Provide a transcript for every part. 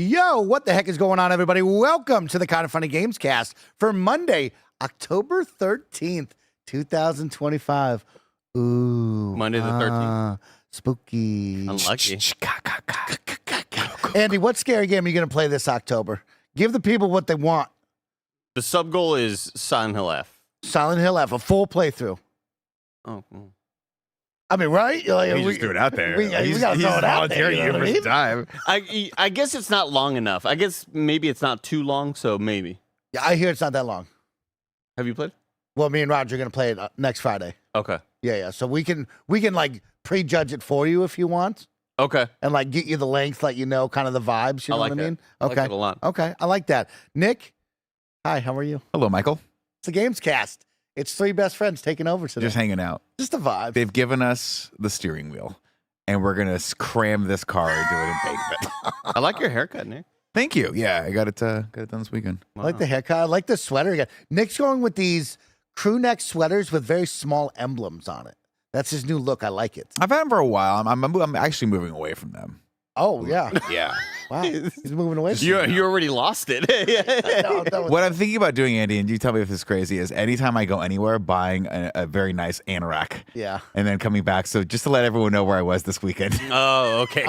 Yo, what the heck is going on, everybody? Welcome to the Kind of Funny Gamescast for Monday, October 13th, 2025. Ooh. Monday the 13th. Spooky. Unlucky. Andy, what scary game are you going to play this October? Give the people what they want. The sub goal is Silent Hill F. Silent Hill F, a full playthrough. Oh. I mean, right? Like, He just threw it out there. We gotta throw it out there. You know for some time. I guess it's not long enough. I guess maybe it's not too long, so maybe. Yeah, I hear it's not that long. Have you played? Well, me and Roger are going to play it next Friday. Okay. Yeah. So we can like prejudge it for you if you want. Okay. And like get you the length, let you know kind of the vibes. You know like what I mean? I like it a lot. Okay. I like that. Nick, hi, how are you? Hello, Michael. It's a Gamescast. It's three best friends taking over today. Just hanging out. Just a vibe. They've given us the steering wheel, and we're going to cram this car into an embankment. I like your haircut, Nick. Thank you. Yeah, I got it done this weekend. I like the haircut. I like the sweater. Again. Nick's going with these crew neck sweaters with very small emblems on it. That's his new look. I like it. I've had them for a while. I'm actually moving away from them. Oh, yeah. Yeah. Wow. He's moving away from You already lost it. No, that was- What I'm thinking about doing, Andy, and you tell me if this is crazy, is anytime I go anywhere, buying a very nice anorak. Yeah. And then coming back. So just to let everyone know where I was this weekend. Oh, okay.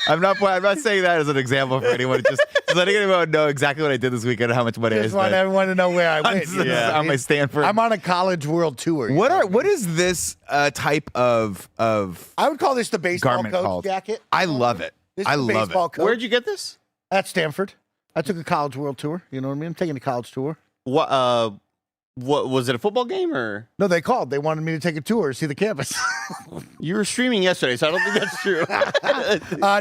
I'm not saying that as an example for anyone. Just letting everyone know exactly what I did this weekend and how much money I Just spent. want everyone to know where I went. This you is know? on my Stanford. I'm on a college world tour. What is this type of I would call this the baseball garment coach called? jacket. I love it. This I is the love baseball it. coach. Where'd you get this? At Stanford. I took a college world tour. You know what I mean? I'm taking a college tour. What was it, a football game or? No, they called. They wanted me to take a tour, see the campus. You were streaming yesterday, so I don't think that's true.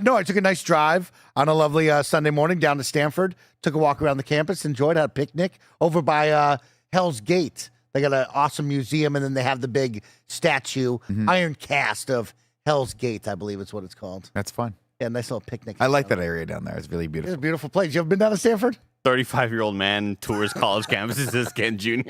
No, I took a nice drive on a lovely Sunday morning down to Stanford. Took a walk around the campus, enjoyed, had a picnic over by Hell's Gate. They got an awesome museum, and then they have the big statue, iron cast of Hell's Gate, I believe it's what it's called. That's fun. Yeah, nice little picnic. I like that area down there. It's really It's beautiful. a beautiful place. You ever been down to Stanford? 35-year-old man tours college campuses as Ken Jr.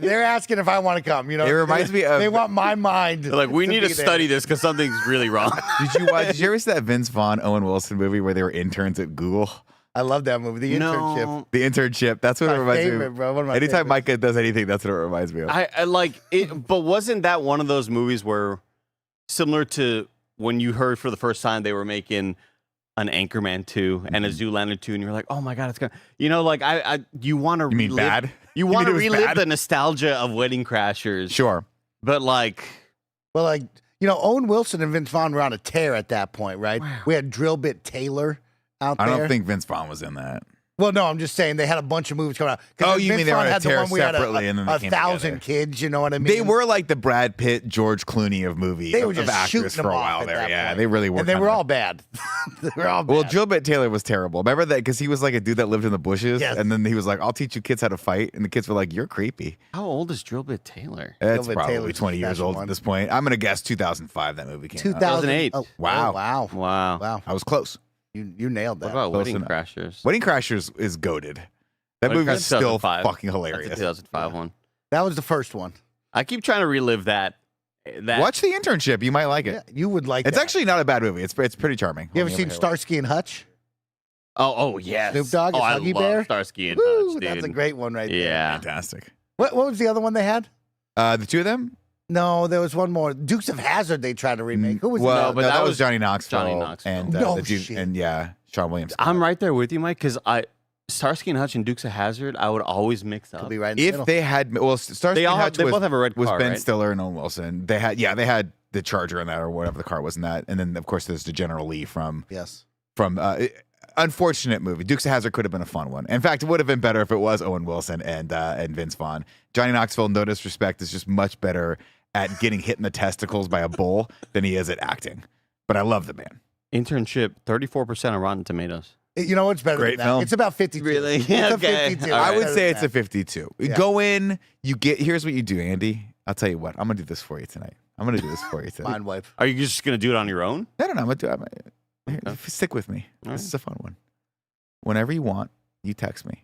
They're asking if I want to come. You know, It reminds me of- They want my mind. They're like, we need to be there. study this because something's really wrong. Did you ever see that Vince Vaughn, Owen Wilson movie where they were interns at Google? I love that movie. The internship. No, The internship. That's what My it reminds me favorite, of. bro. One of my Anytime favorites. Micah does anything, that's what it reminds me of. I like it, but wasn't that one of those movies where, similar to when you heard for the first time they were making an Anchorman 2 and a Zoolander 2, and you're like, oh my god, it's gonna, like you want to You mean relive, bad? You want to mean it was relive bad? the nostalgia of Wedding Crashers, Sure. but like, Well, like, Owen Wilson and Vince Vaughn were on a tear at that point, right? We had Drillbit Taylor out I there. don't think Vince Vaughn was in that. Well, no, I'm just saying they had a bunch of movies coming out. 'Cause Oh, you Vince mean they were Vaughn on a had the tear one we had separately and then they came 1,000 together. kids, you know what I mean? They were like the Brad Pitt, George Clooney of movies. They were of just actors shooting for them a off while at there. that Yeah, point. they really were. And they were kinda- all bad. They were all bad. Well, Drillbit Taylor was terrible. Remember that? Because he was like a dude that lived in the bushes. Yes. And then he was like, I'll teach you kids how to fight. And the kids were like, you're creepy. how old is Drillbit Taylor? It's Drillbit probably Taylor's 20 years special old one. at this point. I'm going to guess 2005 that movie came out. 2008. 2008. Wow. Wow. Wow. Wow. I was close. You nailed What that. about Close Wedding enough. Crashers? Wedding Crashers is goated. That Wedding movie is Crashers still 2005. fucking That's a hilarious. 2005 one. That was the first one. I keep trying to relive that. Watch The Internship. You might like it. Yeah, you would like It's that. actually not a bad movie. It's pretty charming. You ever seen Starsky and Hutch? Oh yes. Snoop Dogg Oh, and I Huggy love Bear? Starsky and Woo, Hutch, dude. that's a great one right there. Yeah. Fantastic. What was the other one they had? The two of them? No, there was one more. Dukes of Hazzard they tried to remake. Who was Well, it? but no, that that was was Johnny Knoxville. Johnny Knoxville. And No the dude, shit. and yeah, Sean Williams. I'm right there with you, Mike, because Starsky and Hutch and Dukes of Hazzard, I would always mix up. Could be right in the If middle. they had, well, Starsky They and all Hutch they was, both have a red was car, Ben right? Stiller and Owen Wilson. They had the Charger in that, or whatever the car was in that, and then of course there's the General Lee from Yes. unfortunate movie. Dukes of Hazzard could have been a fun one. In fact, it would have been better if it was Owen Wilson and Vince Vaughn. Johnny Knoxville, no disrespect, is just much better at getting hit in the testicles by a bull than he is at acting. But I love the man. Internship, 34% on Rotten Tomatoes. You know what's better Great than that? film. It's about 52. Really? It's Yeah, a okay. 52. All I right. would Better say than it's a that. 52. Yeah. Go in, here's what you do, Andy. I'll tell you what. I'm going to do this for you tonight. I'm going to do this for you tonight. Mind wipe. Are you just going to do it on your own? I don't know. I'm going to do it. Stick with me. All This right. is a fun one. Whenever you want, you text me.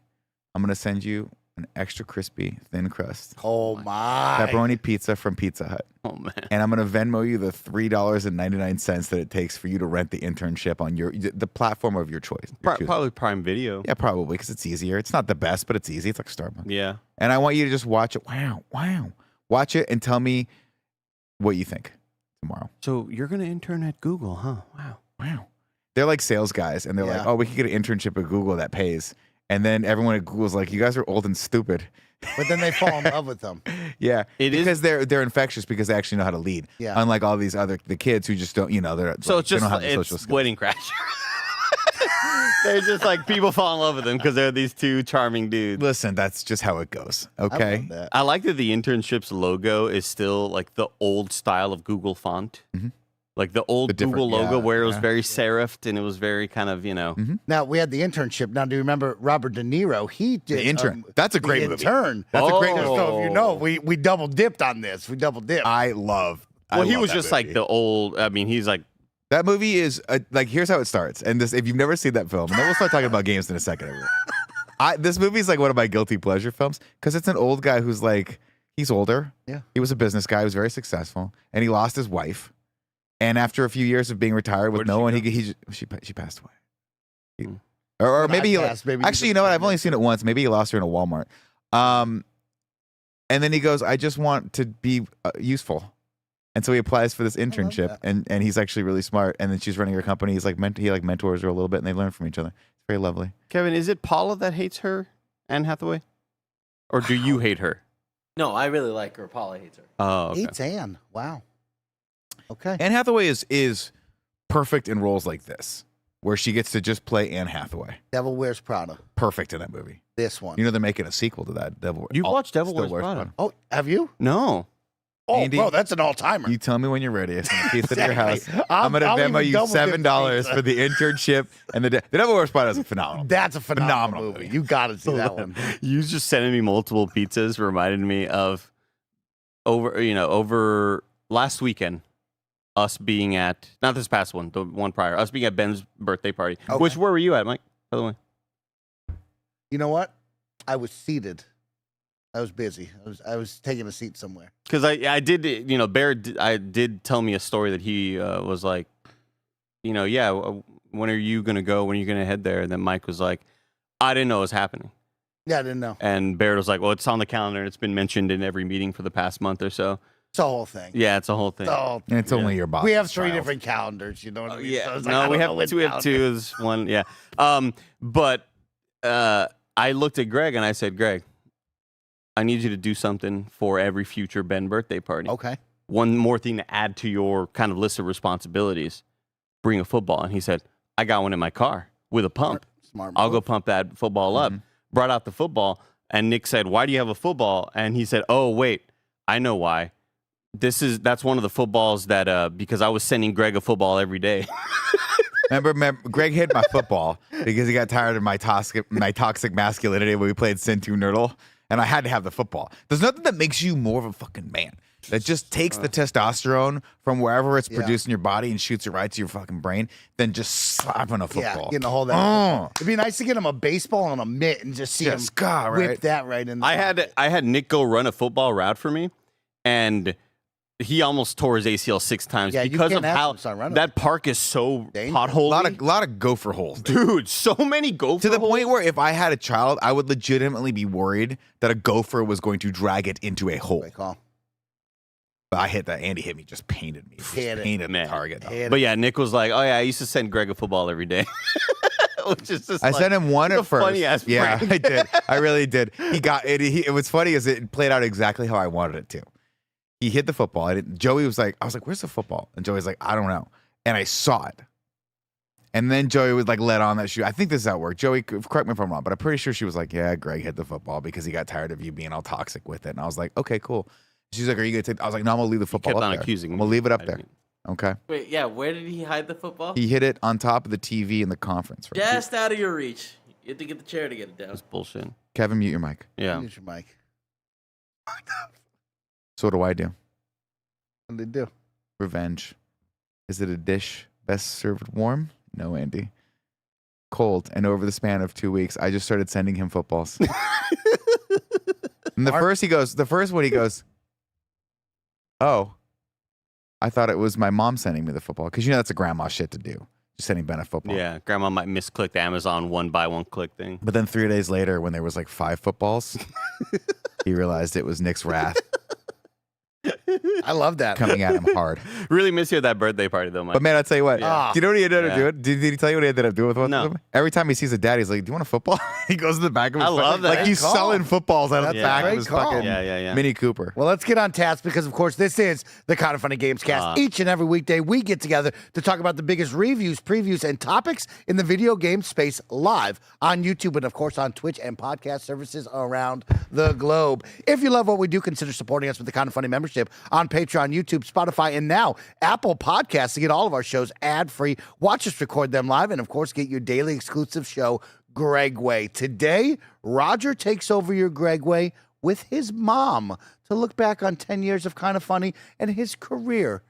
I'm going to send you an extra crispy thin crust Oh my. pepperoni pizza from Pizza Hut. Oh man. And I'm going to Venmo you the $3.99 that it takes for you to rent the internship on the platform of your choice. Probably Prime Video. Yeah, probably, because it's easier. It's not the best, but it's easy. It's like Starbucks. Yeah. And I want you to just watch it. Wow. Watch it and tell me what you think tomorrow. So you're gonna intern at Google, huh? Wow. They're like sales guys, and they're like, oh, we could get an internship at Google that pays. And then everyone at Google's like, you guys are old and stupid. But then they fall in love with them. Yeah, Because they're infectious because they actually know how to lead. Yeah. Unlike all these the kids who just don't, they're So like, it's just they don't have the social it's skills. Wedding Crashers. They're just like people fall in love with them because they're these two charming dudes. Listen, that's just how it goes. I Okay. love that. I like that the internship's logo is still like the old style of Google font. Mhm. Like the old The different- Google logo yeah, where it was yeah. very serifed and it was very kind of, Now we had the internship. Now do you remember Robert De Niro? He did The Intern. That's a great the movie. Intern. That's a great Oh. movie. So if you know, we double dipped on this. We double dipped. I love. well, he love was that just movie. like the old, I mean, he's like, That movie is like, here's how it starts. And this, if you've never seen that film, and then we'll start talking about games in a second. This movie is like one of my guilty pleasure films because it's an old guy who's like, he's older. Yeah. He was a business guy. He was very successful, and he lost his wife. And after a few years of being retired with Where did no she one, she passed away. Hmm. Or When maybe I he, passed, maybe actually, you you know what? just- I've only seen it once. Maybe he lost her in a Walmart. And then he goes, I just want to be useful. And so he applies for this internship, that. and he's actually really smart. And then she's running her company. He's like he mentors her a little bit, and they learn from each other. It's very lovely. Kevin, is it Paula that hates her, Anne Hathaway? Or do you hate her? No, I really like her. Paula hates her. Oh, okay. Hates Anne. Wow. Okay. Anne Hathaway is perfect in roles like this, where she gets to just play Anne Hathaway. Devil Wears Prada. Perfect in that movie. This one. You know they're making a sequel to that. You've watched Devil Still Wears Prada? Oh, have you? No. Oh, Andy, bro, that's an all-timer. You tell me when you're ready. It's gonna pizza to your house. Exactly. I'm gonna I'll Venmo even you double dip $7 pizza. for the internship and the Devil Wears Prada is phenomenal. That's a phenomenal Phenomenal movie. movie. You got to see that one. You just sending me multiple pizzas reminded me of over last weekend, us being at, not this past one, the one prior, us being at Ben's birthday party. Okay. Where were you at, Mike, by the way? You know what? I was seated. I was busy. I was taking a seat somewhere. Because I did, Bear did tell me a story that he was like, when are you going to go? When are you going to head there? And then Mike was like, I didn't know it was happening. Yeah, I didn't know. And Baird was like, well, it's on the calendar and it's been mentioned in every meeting for the past month or so. It's a whole thing. Yeah, it's a whole thing. It's a whole And it's only your boss. We have three different calendars. You know what I mean? Yeah, So it's like, I no, we don't have know which two. We have calendar. two. This one, yeah. But I looked at Greg and I said, Greg, I need you to do something for every future Ben birthday party. Okay. One more thing to add to your kind of list of responsibilities: bring a football. And he said, I got one in my car with a pump. Smart. I'll go move. pump that football up. Mhm. Brought out the football, and Nick said, "Why do you have a football?" And he said, "Oh, wait, I know why. That's one of the footballs that because I was sending Greg a football every day." Remember, Greg hit my football because he got tired of my toxic masculinity when we played Sin 2 Nerdle, and I had to have the football. There's nothing that makes you more of a fucking man. That just takes the testosterone from wherever it's produced in your body and shoots it right to your fucking brain than just slapping a Yeah, football. getting a hold of that. It'd be nice to get him a baseball and a mitt and just see him Just God, whip right? that right in. The I had Nick go run a football route for me, and he almost tore his ACL 6 times Yeah, you because can't of ask how him to start running. that park is so Dangerous. potholey. lot of gopher holes. Dude, so many gopher To the holes. point where if I had a child, I would legitimately be worried that a gopher was going to drag it into a hole. Great call. But I hit that. Andy hit me, just painted me. Just Hit it. painted Man. the target. Hit But yeah, Nick was like, "Oh yeah, I used to send Greg a football every day," which is just I like, sent him one he's at a first. funny-ass Yeah, prank. I did. I really did. He got it. It was funny as it played out exactly how I wanted it to. He hit the football. Joey was like, I was like, "Where's the football?" And Joey's like, "I don't know." And I saw it. And then Joey would like let on that she. I think this is how it worked. Joey, correct me if I'm wrong, but I'm pretty sure she was like, "Yeah, Greg hit the football because he got tired of you being all toxic with it." And I was like, "Okay, cool." She's like, "Are you gonna take?" I was like, "No, I'm gonna leave the football kept up on there. accusing I'm me. gonna leave it up I there." didn't- Okay. Wait, yeah, where did he hide the football? He hit it on top of the TV in the conference room. Just out of your reach. You have to get the chair to get it down. That's bullshit. Kevin, mute your mic. Yeah. Use your mic. So what do I do? What did they do? Revenge. Is it a dish best served warm? No, Andy. Cold. And over the span of 2 weeks, I just started sending him footballs. And the first one he goes, oh, I thought it was my mom sending me the football. Because that's a grandma shit to do. Just sending Ben a football. Yeah, grandma might misclick the Amazon one buy one click thing. But then 3 days later, when there was like 5 footballs, he realized it was Nick's wrath I love that. coming at him hard. Really miss you at that birthday party though, Mike. But man, I'll tell you what. Yeah. Do you know what he ended up Yeah. doing? Did he tell you what he ended up doing with one No. of them? Every time he sees a dad, he's like, "Do you want a football?" He goes to the back of his I love that. Like he's Great call. selling footballs out of the That's back a of great his call. fucking Yeah. Mini Cooper. Well, let's get on task because, of course, this is the Kind of Funny Gamescast. Each and every weekday, we get together to talk about the biggest reviews, previews, and topics in the video game space live on YouTube and, of course, on Twitch and podcast services around the globe. If you love what we do, consider supporting us with the Kind of Funny membership on Patreon, YouTube, Spotify, and now Apple Podcasts to get all of our shows ad-free. Watch us record them live and, of course, get your daily exclusive show, Greg Way. Today, Roger takes over your Greg Way with his mom to look back on 10 years of Kind of Funny and his career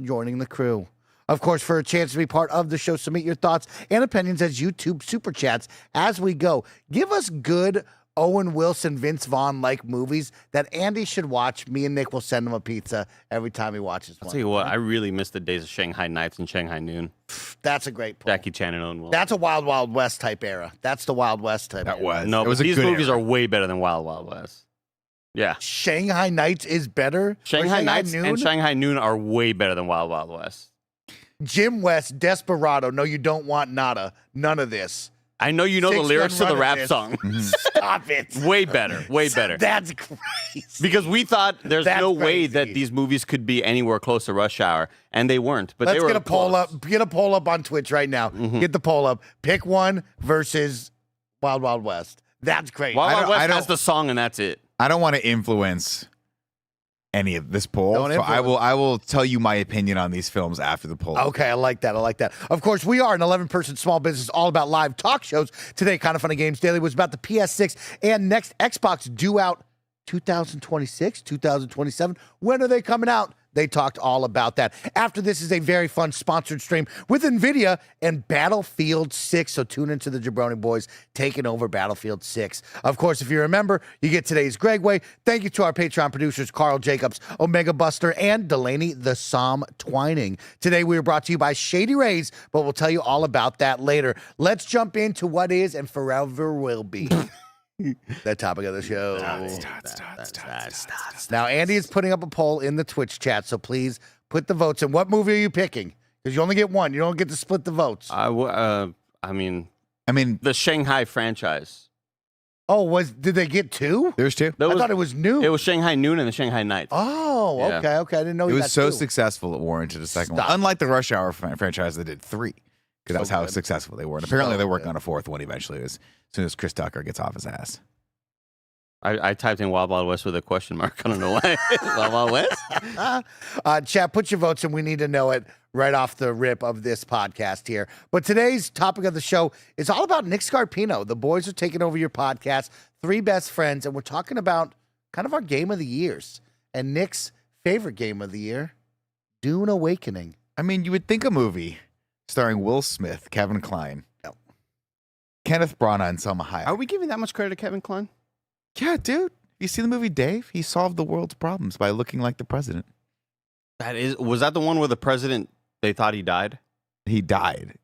joining the crew. Of course, for a chance to be part of the show, submit your thoughts and opinions as YouTube Super Chats as we go. Give us good Owen Wilson, Vince Vaughn-like movies that Andy should watch. Me and Nick will send him a pizza every time he watches I'll one. tell you what, I really miss the days of Shanghai Nights and Shanghai Noon. That's a great point. Jackie Chan and Owen Wilson. That's a Wild Wild West type era. That's the Wild West type That era. was. No, it but was a these good movies era. are way better than Wild Wild West. Yeah. Shanghai Nights is better. Or Shanghai Nights Noon? and Shanghai Noon are way better than Wild Wild West. Jim West, Desperado. No, you don't want nada. None of this. I know you know the 6 lyrics to Gun the Run rap is- song. Stop it. Way better. Way better. That's crazy. Because we thought there's That's no way that crazy. these movies could be anywhere close to Rush Hour, and they weren't. But Let's they were get a poll close. up. Get a poll up on Twitch right now. Get the poll up. Pick one versus Wild Wild West. That's crazy. Wild Wild I West don't- has the song, and that's it. I don't want to influence any of this poll, Don't so I influence. will tell you my opinion on these films after the poll. Okay, I like that. I like that. Of course, we are an 11-person small business all about live talk shows. Today, Kind of Funny Games Daily was about the PS6 and next Xbox due out 2026, 2027. When are they coming out? They talked all about that. After this is a very fun sponsored stream with NVIDIA and Battlefield 6. So tune into the Jabroni Boys taking over Battlefield 6. Of course, if you remember, you get today's Greg Way. Thank you to our Patreon producers, Carl Jacobs, Omega Buster, and Delaney the Psalm Twining. Today, we are brought to you by Shady Rays, but we'll tell you all about that later. Let's jump into what is and forever will be the topic of the show. Now, Andy is putting up a poll in the Twitch chat, so please put the votes in. What movie are you picking? Because you only get one. You don't get to split the votes. I mean, I mean, the Shanghai franchise. Did they get two? there's two. That I was- thought it was new. It was Shanghai Noon and the Shanghai Nights. Oh, Yeah. okay. I didn't know It you was got so two. successful it warranted a second Stop. one. Unlike the Rush Hour franchise that did 3, because that's So how good. successful they were. And apparently, So they're working good. on a 4th one eventually, as soon as Chris Tucker gets off his ass. I typed in Wild Wild West with a question mark. I don't know why. Wild Wild West? Chat, put your votes in. We need to know it right off the rip of this podcast here. But today's topic of the show is all about Nick Scarpino. The boys are taking over your podcast, 3 best friends, and we're talking about kind of our game of the years. And Nick's favorite game of the year, Dune Awakening. I mean, you would think a movie starring Will Smith, Kevin Kline, No. Kenneth Branagh, and Selma Hayek. Are we giving that much credit to Kevin Kline? Yeah, dude. You see the movie Dave? He solved the world's problems by looking like the president. Was that the one where the president, they thought he died? He died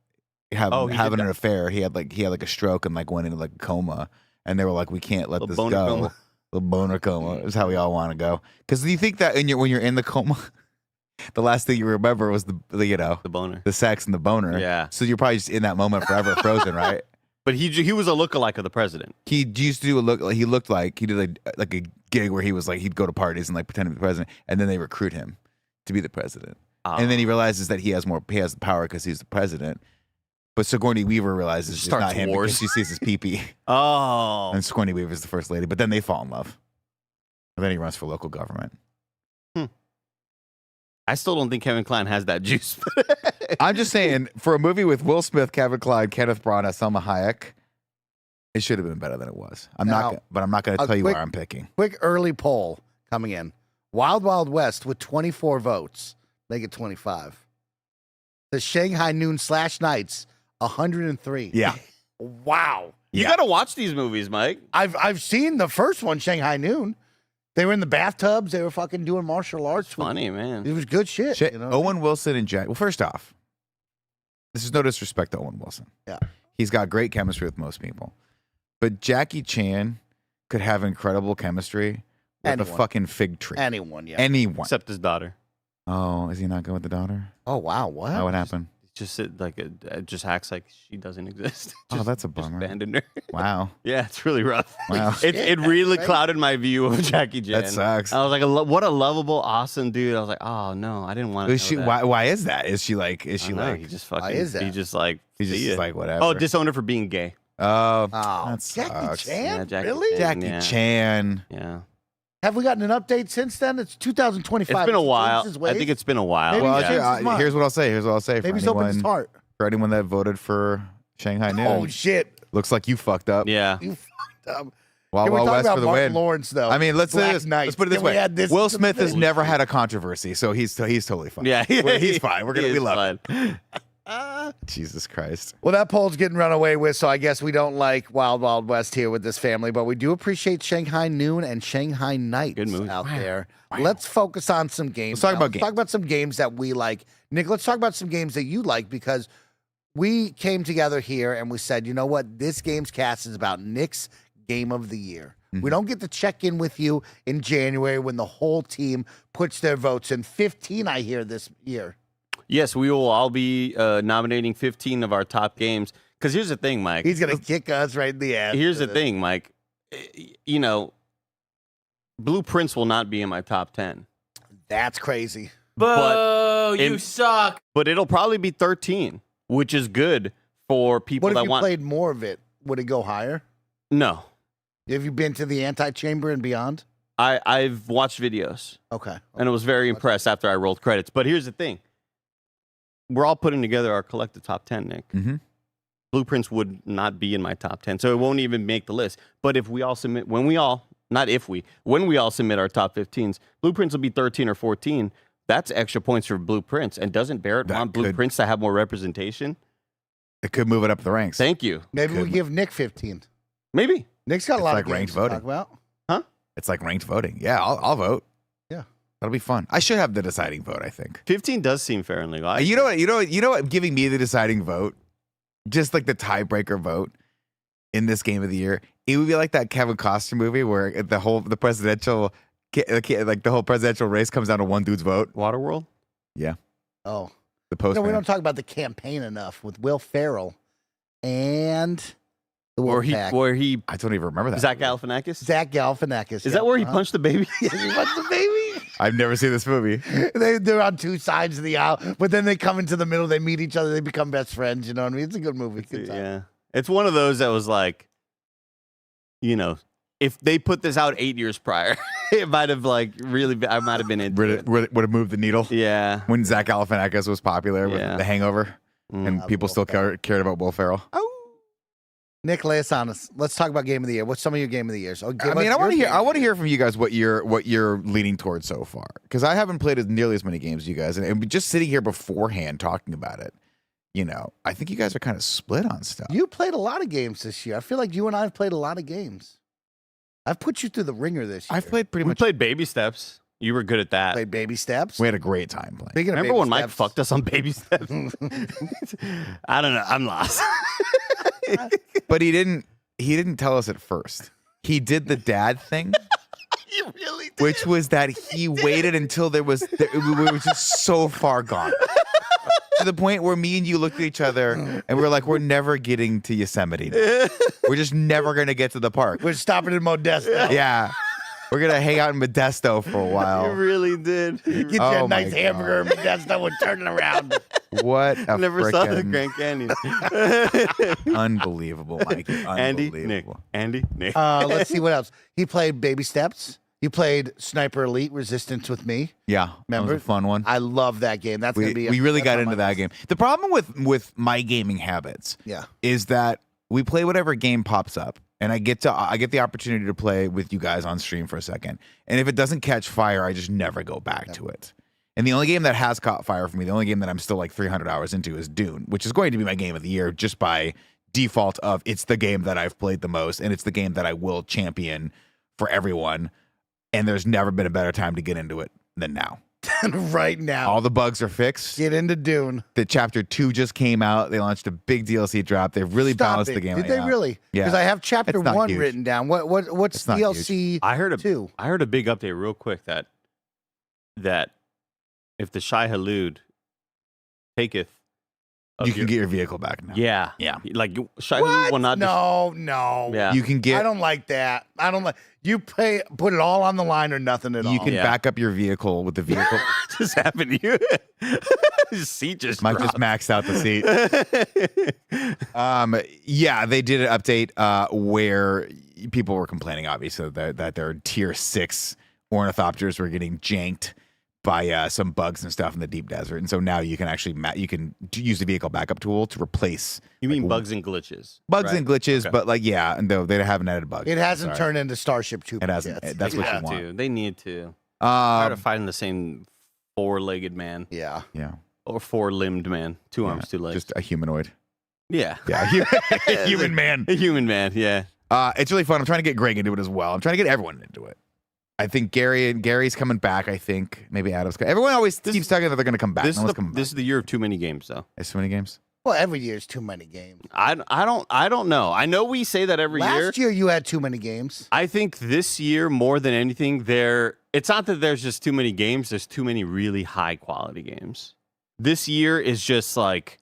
having, Oh, he did having an die. affair. He had like a stroke and like went into like a coma. And they were like, we can't let Little this boner go. coma. The boner coma is how we all want to go. Because you think that when you're in the coma, the last thing you remember was the The boner. the sex and the boner. Yeah. So you're probably just in that moment forever, frozen, right? But he was a lookalike of the president. He used to do a look. He looked like he did like a gig where he was like he'd go to parties and like pretend to be the president, and then they recruit him to be the president. And then he realizes that he has the power because he's the president. But Sigourney Weaver realizes it's Starts not him wars. because she sees his pee-pee. Oh. And Sigourney Weaver is the first lady. But then they fall in love. And then he runs for local government. I still don't think Kevin Kline has that juice. I'm just saying, for a movie with Will Smith, Kevin Kline, Kenneth Branagh, Selma Hayek, it should have been better than it was. I'm Now, not going to a tell you quick- where I'm picking. Quick early poll coming in. Wild Wild West with 24 votes. Make it 25. The Shanghai Noon / Nights, 103. Yeah. Wow. You Yeah. got to watch these movies, Mike. I've seen the first one, Shanghai Noon. They were in the bathtubs. They were fucking doing martial arts. Funny, man. It was good shit. Shit, You know? Owen Wilson and Jack. Well, first off, this is no disrespect to Owen Wilson. Yeah. He's got great chemistry with most people. But Jackie Chan could have incredible chemistry with a Anyone. fucking fig tree. Anyone, yeah. Anyone. Except his daughter. Oh, is he not good with the daughter? Oh, wow. What? How would happen? It just acts like she doesn't exist. Oh, that's a Just bummer. abandoned her. Wow. Yeah, it's really rough. Wow. It really clouded my view of Jackie Chan. That sucks. I was like, what a lovable, awesome dude. I was like, oh no, I didn't want to. Is she? Why is that? Is she like? Is I she don't know, like? he just fucking. Why is that? He just like. He's see just ya. like whatever. Oh, disowned her for being gay. Oh, Oh, that Jackie sucks. Chan? Yeah, Jackie Really? Chan. Jackie Yeah. Chan. Yeah. Have we gotten an update since then? It's 2025. It's been a Has he while. changed his I ways? think it's been a while. Maybe Well, he's yeah. changed his mind. here's what I'll say. Here's what I'll say. Maybe for he's opened his anyone, heart. for anyone that voted for Shanghai Noon, Oh, shit. looks like you fucked up. Yeah. You fucked up. Wild Can we Wild talk West about for the Martin win. Lawrence, though? I mean, let's say Black this, Knight. let's put it this Can we way. add this Will to the Smith has thing? never had a controversy, so he's totally fine. Yeah. He's fine. He We is love fine. it. Jesus Christ. Well, that poll's getting run away with, so I guess we don't like Wild Wild West here with this family, but we do appreciate Shanghai Noon and Shanghai Nights Good movie. out there. Let's focus on some games. Let's talk now. about Let's games. talk about some games that we like. Nick, let's talk about some games that you like because we came together here and we said, you know what? This Gamescast is about Nick's Game of the Year. We don't get to check in with you in January when the whole team puts their votes in. 15, I hear, this year. Yes, we will all be nominating 15 of our top games. Because here's the thing, Mike. He's going to kick us right in the ass. Here's the thing, Mike. You know, Blueprints will not be in my top 10. That's crazy. Boo! You in- suck. But it'll probably be 13, which is good for people What if that you want. played more of it? Would it go higher? No. Have you been to the Antechamber and beyond? I've watched videos, Okay. and I was very impressed after I rolled credits. But here's the thing. We're all putting together our collective top 10, Nick. Mm-hmm. Blueprints would not be in my top 10, so it won't even make the list. But if we all submit, when we all submit our top 15s, Blueprints will be 13 or 14. That's extra points for Blueprints. And doesn't Barrett That want could- Blueprints to have more representation? It could move it up the ranks. Thank you. Maybe we Good. give Nick 15. Maybe. Nick's got a It's lot like of ranked games to talk voting. about. It's like ranked voting. Yeah, I'll vote. Yeah. That'll be fun. I should have the deciding vote, I think. 15 does seem fair and legal. You know what? Giving me the deciding vote, just like the tiebreaker vote in this Game of the Year, it would be like that Kevin Costner movie where the presidential race comes down to one dude's vote. Waterworld? Oh. The No, postman. we don't talk about the campaign enough with Will Ferrell and the Where Wolfpack. he I don't even remember that. Zach movie. Galifianakis? Zach Galifianakis. Is that where he punched the baby? Yeah, he punched the baby. I've never seen this movie. They're on two sides of the aisle, but then they come into the middle. They meet each other. They become best friends. You know what I mean? It's a good movie. Good time. Yeah. It's one of those that was like, you know, if they put this out 8 years prior, it might have like I might have been into it. Would have moved the needle Yeah. when Zach Galifianakis was popular with Yeah. The Hangover, and people Will still cared about Will Ferrell. Oh. Nick, lay us on us. Let's talk about Game of the Year. What's some of your Game of the Years? Oh, I mean, I want to hear from you guys what you're leaning towards so far, because I haven't played nearly as many games as you guys, and just sitting here beforehand talking about it, you know, I think you guys are kind of split on stuff. You played a lot of games this year. I feel like you and I have played a lot of games. I've put you through the ringer this year. I've played pretty We much. played Baby Steps. You were good at that. Played Baby Steps. We had a great time playing. Speaking of Remember Baby when Mike Steps- fucked us on Baby Steps? I don't know. I'm lost. But he didn't tell us at first. He did the dad thing, You really did. which was that he waited until we were just so far gone. To the point where me and you looked at each other and we were like, we're never getting to Yosemite. We're just never going to get to the park. We're stopping in Modesto. Yeah. We're going to hang out in Modesto for a You while. really did. Get you Oh a nice my hamburger in Modesto and turn it around. What a Never saw the frickin' Grand Canyon. unbelievable, Mikey. Andy, Nick. Unbelievable. Andy, Nick. Let's see what else. He played Baby Steps. You played Sniper Elite Resistance with me. Yeah. That Remember? was a fun one. I love that game. That's gonna be. We really that's got on into my that list. game. The problem with my gaming habits Yeah. is that we play whatever game pops up, and I get the opportunity to play with you guys on stream for a second. And if it doesn't catch fire, I just never go back to it. And the only game that has caught fire for me, the only game that I'm still like 300 hours into, is Dune, which is going to be my game of the year just by default of it's the game that I've played the most, and it's the game that I will champion for everyone. and there's never been a better time to get into it than now. Right now. All the bugs are fixed. Get into Dune. The chapter 2 just came out. They launched a big DLC drop. They've really Stop balanced it. the game. Did they out. really? Yeah. Because I have chapter It's not 1 huge. written down. What's It's not DLC I heard 2? I heard a big update real quick that if the Shai Halud taketh, of You can get your vehicle back now. yeah, like Shai Halud What? will not. No. Yeah. You can get I don't like that. I don't like you put it all on the line or nothing at all. you can Yeah. back up your vehicle with the vehicle. just happened to you. His seat just Mike just maxed out the seat. Yeah, they did an update where people were complaining, obviously, that their tier 6 ornithopters were getting janked by some bugs and stuff in the deep desert, and so now you can actually use the vehicle backup tool to replace You mean bugs and glitches? bugs right? and glitches, Okay. but like and they haven't added bugs. It hasn't Sorry. turned into Starship Troopers. It hasn't. yet. That's They what you have want. to. They need to. Tired of Um, fighting the same 4-legged man Yeah. yeah, or 4-limbed man, 2 yeah, arms, 2 legs. just a humanoid. Yeah, Yeah, human man. a human man. Yeah. It's really fun. I'm trying to get Greg into it as well. I'm trying to get everyone into it. I think Gary's coming back. I think maybe Adam's coming. Everyone always keeps talking that they're going to come back. This No is one's coming this is the year of too many games, though. back. So many games. Well, every year is too many games. I don't know. I know we say that every year. Last year you had too many games. I think this year more than anything, it's not that there's just too many games. There's too many really high quality games. This year is just like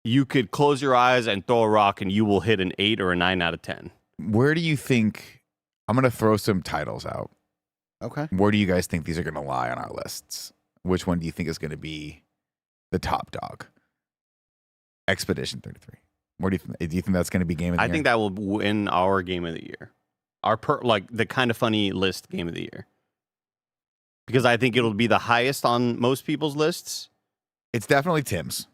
you could close your eyes and throw a rock and you will hit an 8 or a 9 out of 10. Where do you think? I'm going to throw some titles out. Okay. Where do you guys think these are going to lie on our lists? Which one do you think is going to be the top dog? Expedition 33. Where do you think that's going to be game of the year? I think that will win our game of the year. Like the kind of funny list game of the year. Because I think it'll be the highest on most people's lists. it's definitely Tim's.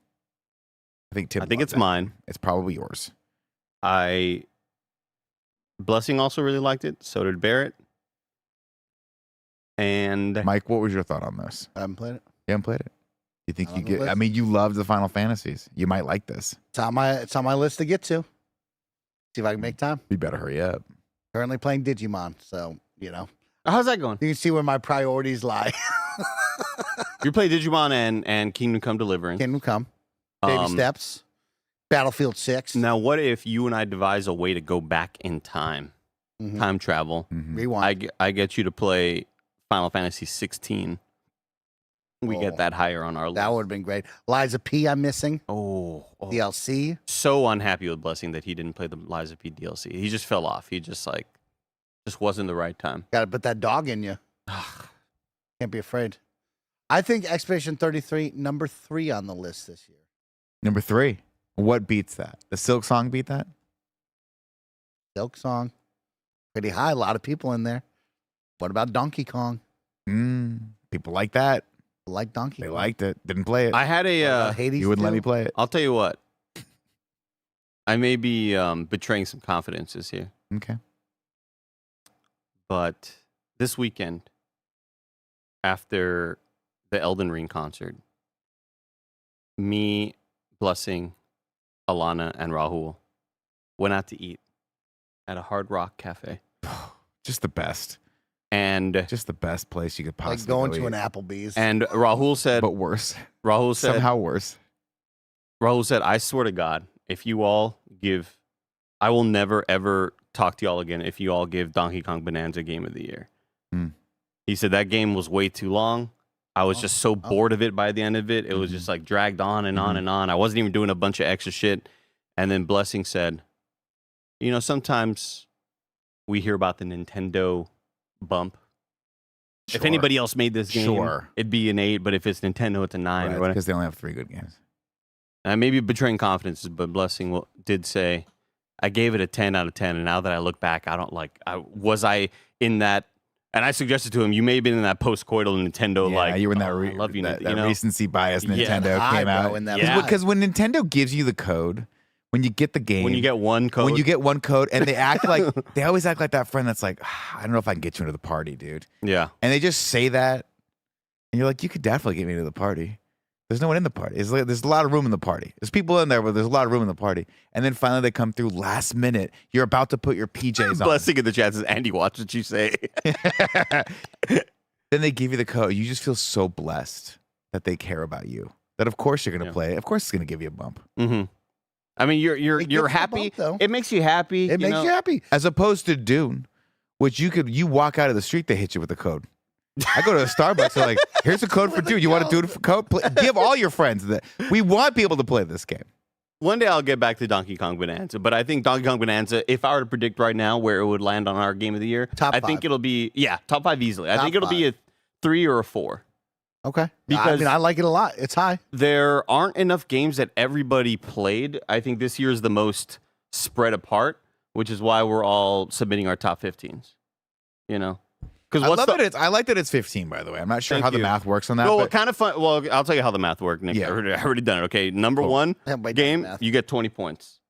I think Tim. I think loves it's it. mine. It's probably yours. Blessing also really liked it. So did Barrett. And Mike, what was your thought on this? I haven't played it. You haven't played it. You think Not you on the get? I list. mean, you loved the Final Fantasies. You might like this. It's on my list to get to. See if I can make time. You better hurry up. Currently playing Digimon, so how's that going? you can see where my priorities lie. You play Digimon and Kingdom Come Deliverance. Kingdom Come, baby Um, steps, Battlefield 6, Now, what if you and I devise a way to go back in time, Mhm. time travel? Mhm. Rewind. I get you to play Final Fantasy 16. We Oh, get that higher on our list. That would have been great. Liza P. I'm missing. Oh, DLC. so unhappy with Blessing that he didn't play the Liza P DLC. He just fell off. He just wasn't the right time. Got to put that dog in you. Can't be afraid. I think Expedition 33, number 3 on the list this year. Number 3. What beats that? The Silk Song beat that? Silk Song. Pretty high. A lot of people in there. What about Donkey Kong? People like that. I like Donkey They Kong. liked it. Didn't play it. I had What a. about Hades You wouldn't let 2? me play it. I'll tell you what. I may be betraying some confidences here, Okay. but this weekend, after the Elden Ring concert, me, Blessing, Alana, and Rahul went out to eat at a Hard Rock Cafe. Just the best. And Just the best place you could possibly Like going go to eat. an Applebee's. and Rahul said, But worse. Rahul said, Somehow worse. I swear to God, if you all give, I will never ever talk to y'all again if you all give Donkey Kong Bonanza Game of the Year. Hmm. He said that game was way too long. I was just so bored of it by the end of it. It was just like dragged on and on and on. I wasn't even doing a bunch of extra shit. And then Blessing said, sometimes we hear about the Nintendo bump. If Sure. anybody else made this game, Sure. it'd be an 8, but if it's Nintendo, it's a 9 or whatever. Because they only have 3 good games. Maybe betraying confidences, but Blessing did say, I gave it a 10 out of 10. And now that I look back, I don't was I in that, and I suggested to him, you may have been in that post-coital Nintendo, Yeah, you were in that, I love you, that you know? recency bias Yeah. Nintendo High, came bro, out. in that Yeah. Because when Nintendo gives you the code, when you get the game, When you get one code. when you get one code, and they act like they always act like that friend that's like, I don't know if I can get you into the party, dude. yeah. And they just say that, and you're like, you could definitely get me to the party. There's no one in the party. There's a lot of room in the party. There's people in there, but there's a lot of room in the party. And then finally they come through last minute. You're about to put your PJs on. Blessing in the chat says, Andy, watch what you say. Then they give you the code. You just feel so blessed that they care about you. That of course you're gonna play. Of course it's gonna give you a bump. Mm-hmm. I mean, you're It gives you a happy. bump, though. It makes you happy. It makes you happy. As opposed to Dune, which you walk out of the street, they hit you with a code. I go to a Starbucks, they're like, here's a code for Dune. You want to do it for code? Give all your friends that. We want people to play this game. One day I'll get back to Donkey Kong Bonanza, but I think Donkey Kong Bonanza, if I were to predict right now where it would land on our game of the year, Top I think 5. it'll be top 5 easily. I Top think it'll be a 3 or a 4. Okay. Because- I like it a lot. It's high. There aren't enough games that everybody played. I think this year is the most spread apart, which is why we're all submitting our top 15s. You know, because I like that it's 15. By the way, I'm not sure Thank how the you. math works on that. Well, but what kind of fun? Well, I'll tell you how the math works, Nick. Yeah. I already done it. Okay, number Cool. one Yeah, wait, game, math. you get 20 points.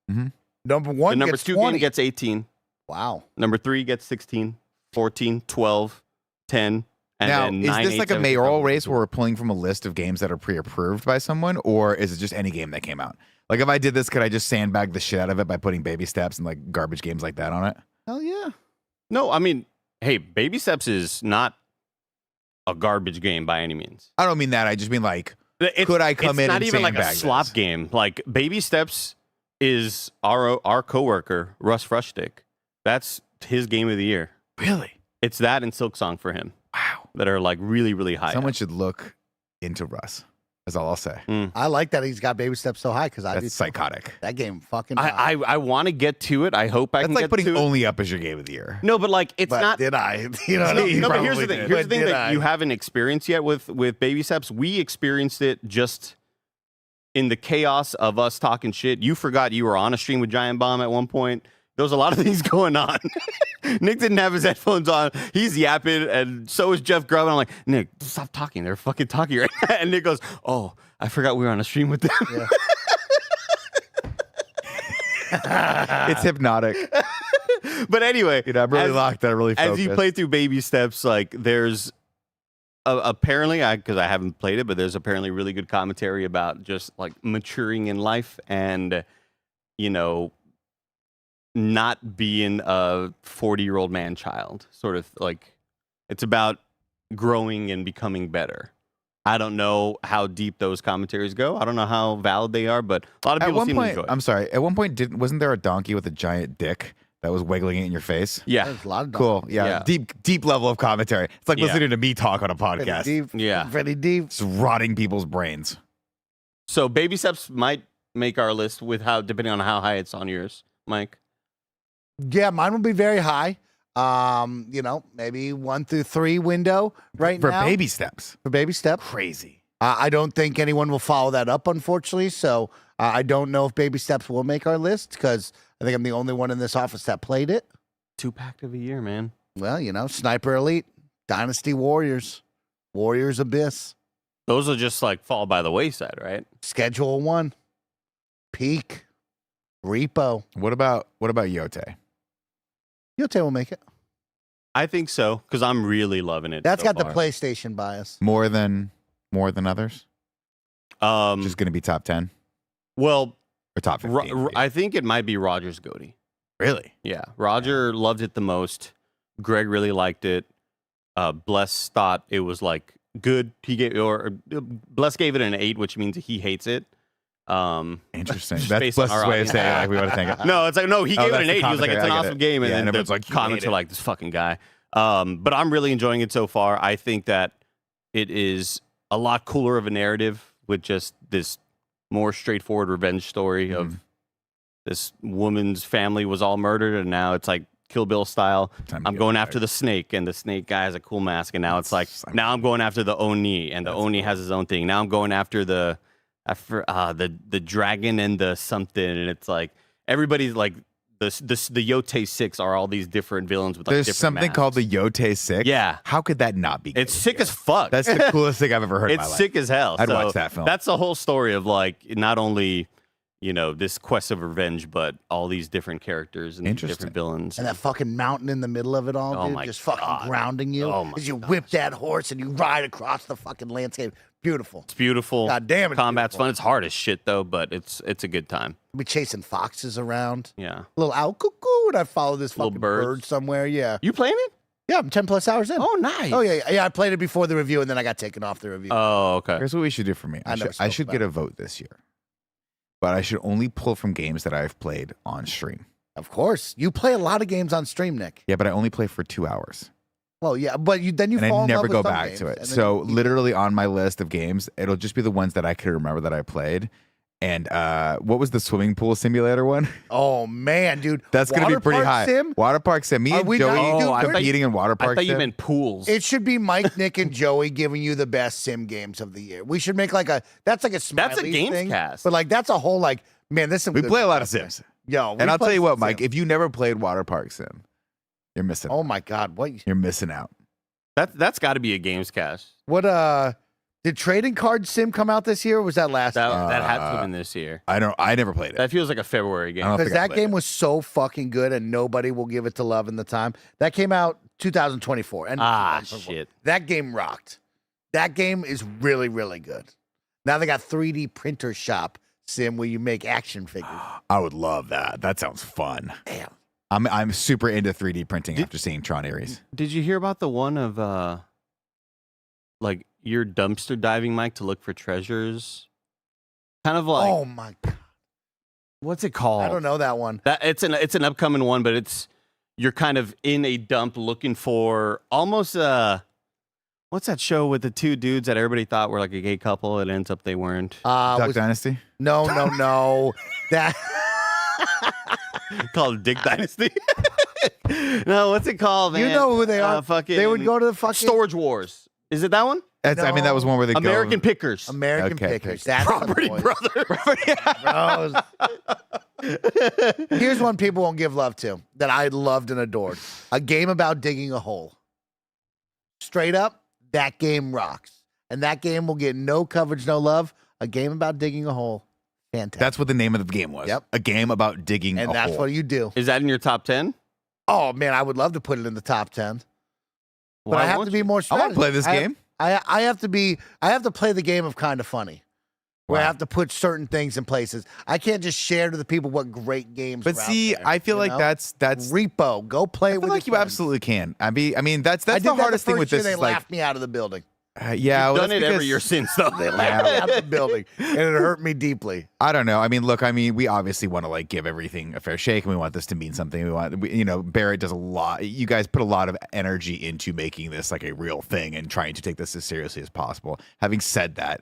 Number one The number gets 2 20. game gets 18. Wow. Number 3 gets 16, 14, 12, 10. And now, then is 9, this 8, like a 7, mayoral 8, race where we're pulling from a list of games that are pre-approved by someone, or is it just any game that came out? Like, if I did this, could I just sandbag the shit out of it by putting baby steps and like garbage games like that on it? Hell yeah. No, I mean, hey, Baby Steps is not a garbage game by any means. I don't mean that. I just mean like, It's, could I come in It's not and even like a sandbag slop this? game. Like Baby Steps is our coworker Russ Frushtick. That's his game of the year. Really? It's that and Silk Song for him Wow. that are like really really high. Someone up. should look into Russ. That's all I'll say. I like that he's got baby steps so high because I do That's too. psychotic. That game fucking high. I want to get to it. I hope I That's can like get putting to it. only up as your game of the year. No, but like it's but not. did I? You know what I No, mean? no, but here's the probably thing. did. Here's the But thing did that I? you haven't experienced yet with Baby Steps. We experienced it just in the chaos of us talking shit. You forgot you were on a stream with Giant Bomb at one point. There was a lot of things going on. Nick didn't have his headphones on. He's yapping, and so is Jeff Grubb. And I'm like, Nick, stop talking. They're fucking talking right now. And Nick goes, oh, I forgot we were on a stream with them. Yeah. It's hypnotic. But anyway, You know, I'm really locked. I'm really focused. as you play through Baby Steps, like there's apparently, because I haven't played it, but there's apparently really good commentary about just like maturing in life and, you know, not being a 40-year-old man child. Sort of like it's about growing and becoming better. I don't know how deep those commentaries go. I don't know how valid they are, but a lot of At people one seem to point, enjoy it. I'm sorry. At one point, wasn't there a donkey with a giant dick that was wiggling it in your face? Yeah. There's a lot of Cool. Yeah. Yeah. Deep level of commentary. It's like Yeah. listening to me talk on a Pretty podcast. deep. Yeah. Pretty deep. It's rotting people's brains. So Baby Steps might make our list with depending on how high it's on yours, Mike. Yeah, mine will be very high. You know, maybe 1 through 3 window right For now. baby steps. For baby steps. Crazy. I don't think anyone will follow that up, unfortunately. So I don't know if baby steps will make our list because I think I'm the only one in this office that played it. 2-pack of a year, man. Well, you know, Sniper Elite, Dynasty Warriors, Warriors Abyss, Those will just like fall by the wayside, right? Schedule 1, Peak, Repo. What about Yote? Yote will make it. I think so because I'm really loving it. That's so got the far. PlayStation bias. More than others? Just going to be top 10 Well, or top 15? I think it might be Roger's goatee. Really? Yeah, Roger loved it the most. Greg really liked it. Bless thought it was like good. Bless gave it an 8, which means he hates it. Interesting. Just That's based on Bless's our way of audience. saying it. Like we want to thank it. No, it's like no. He gave it that's an the 8. He was like, commentary. it's an I get awesome it. game, and Yeah, then and the everyone's like, you comments hate are it. like, this fucking guy. But I'm really enjoying it so far. I think that it is a lot cooler of a narrative with just this more straightforward revenge story of this woman's family was all murdered, and now it's like Kill Bill style. Time to I'm get going back. after the snake, and the snake guy has a cool mask, and now it's like now I'm going after the Oni, and the Oni has his own thing. Now I'm going after the dragon and the something, and it's like everybody's like the Yote 6 are all these different villains with like There's different something masks. called the Yote 6. Yeah. How could that not be good? It's sick as fuck. That's the coolest thing I've ever heard in my It's life. sick as hell. I'd So watch that film. That's the whole story of like not only this quest of revenge, but all these different characters and Interesting. different villains. And that fucking mountain in the middle of it all, Oh dude, my just fucking God. grounding you Oh my as you whip that horse and you ride across the fucking landscape. Beautiful. It's beautiful. God damn it. Combat's beautiful. fun. It's hard as shit though, but it's a good time. Be chasing foxes around. Yeah. Little owl cuckoo, and I follow this Little fucking birds. bird somewhere. Yeah. You playing it? Yeah, I'm 10 plus hours in. Oh, nice. Oh, yeah. I played it before the review, and then I got taken off the review. Oh, okay. Here's what we should do for me. I never I spoke should about get it. a vote this year, but I should only pull from games that I've played on stream. Of course. You play a lot of games on stream, Nick. Yeah, but I only play for 2 hours. Well, yeah, but then you And fall I in never love go with some back games, to it. and then So you- literally on my list of games, it'll just be the ones that I can remember that I played. And what was the swimming pool simulator one? Oh, man, dude. That's going to Water be pretty park high. Sim? Water Park Sim. Me Are and we Joey not- dude, I thought you- competing in Water I Park thought you Sim. meant pools. It should be Mike, Nick, and Joey giving you the best sim games of the year. We should make that's like a smiley That's a thing, Gamescast. but like that's a whole man. This We play a lot of Sims. Yo, And I'll tell you what, Mike, if you never played Water Park Sim, you're missing oh my God, You're missing out. That's got to be a Gamescast. what did trading card sim come out this year? Or was that last year? That had to have been this year. I never played it. That feels like a February game. I don't Because think I that played game it. was so fucking good, and nobody will give it to love in the time that came out 2024. And 2024. Shit. That game rocked. That game is really, really good. Now they got 3D printer shop sim where you make action figures. I would love that. That sounds fun. Damn. I'm super into 3D printing after seeing Tron Ares. Did you hear about the one of like you're dumpster diving, Mike, to look for treasures? Kind of like Oh my God. what's it called? I don't know that one. That it's an upcoming one, but you're kind of in a dump looking for almost what's that show with the two dudes that everybody thought were like a gay couple? It ends up they weren't. Duck Was- Dynasty? no. That Called Dick Dynasty. No, what's it called, man? you know who they are. Fucking They would go to the fucking Storage Wars. Is it that one? I mean, that was one where they American go. Pickers. American Okay, Pickers. Pickers. That's Property the boys. Bros. Here's one people won't give love to that I loved and adored. A game about digging a hole. Straight up, that game rocks. And that game will get no coverage, no love. A game about digging a hole. Fantastic. That's what the name of the game was. Yep. A game about digging and a that's hole. what you do. Is that in your top 10? Oh man, I would love to put it in the top 10. But Why I have won't to be you? more I strategic. want to play this game. I have to play the game of kind of funny. Where I Wow. have to put certain things in places. I can't just share to the people what great games. But are out see, there, I feel you like know? that's repo. Go play I it feel with like you your friends. absolutely can. I mean that's I did the that hardest thing first with year, this. They Is like, laughed me out of the building. yeah, well, Done that's it every because- year since though. They laughed me out of the building, and it hurt me deeply. I don't know. I mean, look. I mean, we obviously want to like give everything a fair shake, and we want this to mean something. Barrett does a lot. You guys put a lot of energy into making this like a real thing and trying to take this as seriously as possible. Having said that,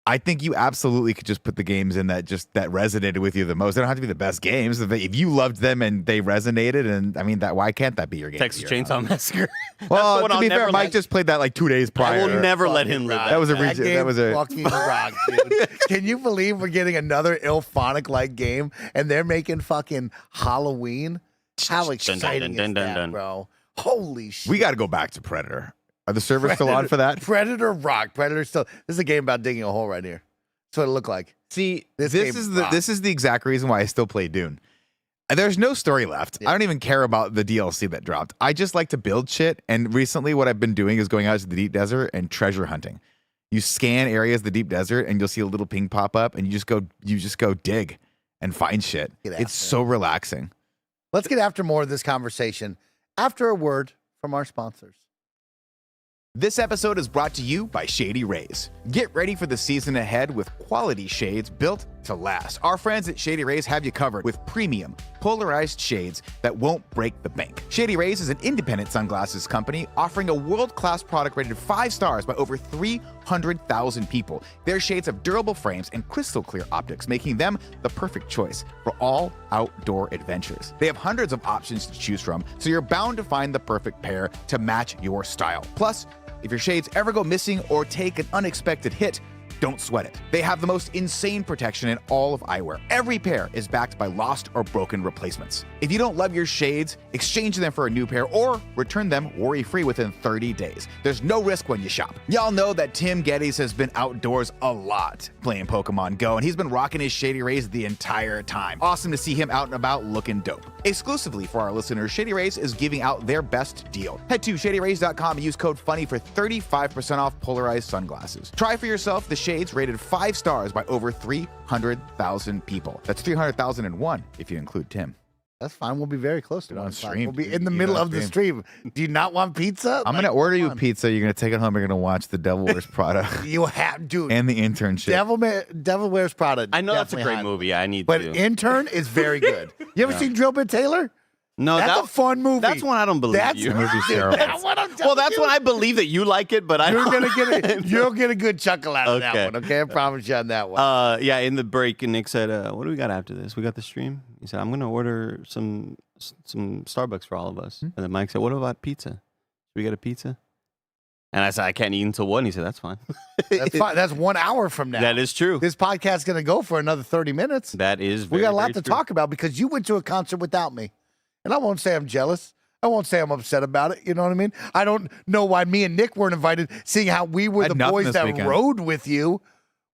I think you absolutely could just put the games in that resonated with you the most. They don't have to be the best games. If you loved them and they resonated, and I mean that, why can't that be your game? Texas of the year? Chainsaw Massacre. That's the Well, one to I'll be fair, never Mike let- just played that like 2 days I prior. will never let him live That was a That region. game That was a. fucking rocks, dude. Can you believe we're getting another Ilphonic like game, and they're making fucking Halloween? How exciting dun, is dun, that, dun. bro? Holy shit! We got to go back to Predator. Are the servers still on for that? Predator rock. Predator still. This is a game about digging a hole right here. That's what it looked like. See, This this game is rocks. this is the exact reason why I still play Dune. There's no story left. Yeah. I don't even care about the DLC that dropped. I just like to build shit. And recently, what I've been doing is going out to the deep desert and treasure hunting. You scan areas of the deep desert, and you'll see a little ping pop up, and you just go dig and find shit. Get It's after so relaxing. Let's get after more of this conversation after a word from our sponsors. This episode is brought to you by Shady Rays. Get ready for the season ahead with quality shades built to last. Our friends at Shady Rays have you covered with premium, polarized shades that won't break the bank. Shady Rays is an independent sunglasses company offering a world-class product rated 5 stars by over 300,000 people. Their shades have durable frames and crystal clear optics, making them the perfect choice for all outdoor adventures. They have hundreds of options to choose from, so you're bound to find the perfect pair to match your style. Plus, if your shades ever go missing or take an unexpected hit, Don't sweat it. They have the most insane protection in all of eyewear. Every pair is backed by lost or broken replacements. If you don't love your shades, exchange them for a new pair or return them worry-free within 30 days. There's no risk when you shop. Y'all know that Tim Geddes has been outdoors a lot playing Pokemon Go, and he's been rocking his Shady Rays the entire time. Awesome to see him out and about looking dope. Exclusively for our listeners, Shady Rays is giving out their best deal. Head to shadyrays.com and use code FUNNY for 35% off polarized sunglasses. Try for yourself the shades rated 5 stars by over 300,000 people. That's 300,001 if you include Tim. That's fine. We'll be very close to on one. stream, We'll be dude. in the Get middle on of the stream. Do you not want pizza? I'm going to order you a pizza. You're going to take it home. You're going to watch The Devil Wears Prada You have, dude. and The Internship. Devil Wears Prada. I know that's a definitely great high. movie. I need But to. Intern is very good. You ever seen Drill Bit Taylor? No, That's a fun movie. That's one I don't believe That's you. The movie's terrible. That's what I'm telling Well, that's you. when I believe that you like it, but I You're don't. gonna get you'll get a good chuckle out of Okay. that one. Okay, I promise you on that one. Yeah, in the break, Nick said, "What do we got after this? We got the stream." He said, "I'm gonna order some Starbucks for all of us." And then Mike said, "What about pizza? Should we get a pizza?" And I said, "I can't eat until 1." He said, "That's fine." That's fine. That's 1 hour from now. That is true. This podcast's gonna go for another 30 minutes. That is. We Very, got a lot very to true. talk about because you went to a concert without me. And I won't say I'm jealous. I won't say I'm upset about it. You know what I mean? I don't know why me and Nick weren't invited, seeing how we were Had the nothing boys this that weekend. rode with you.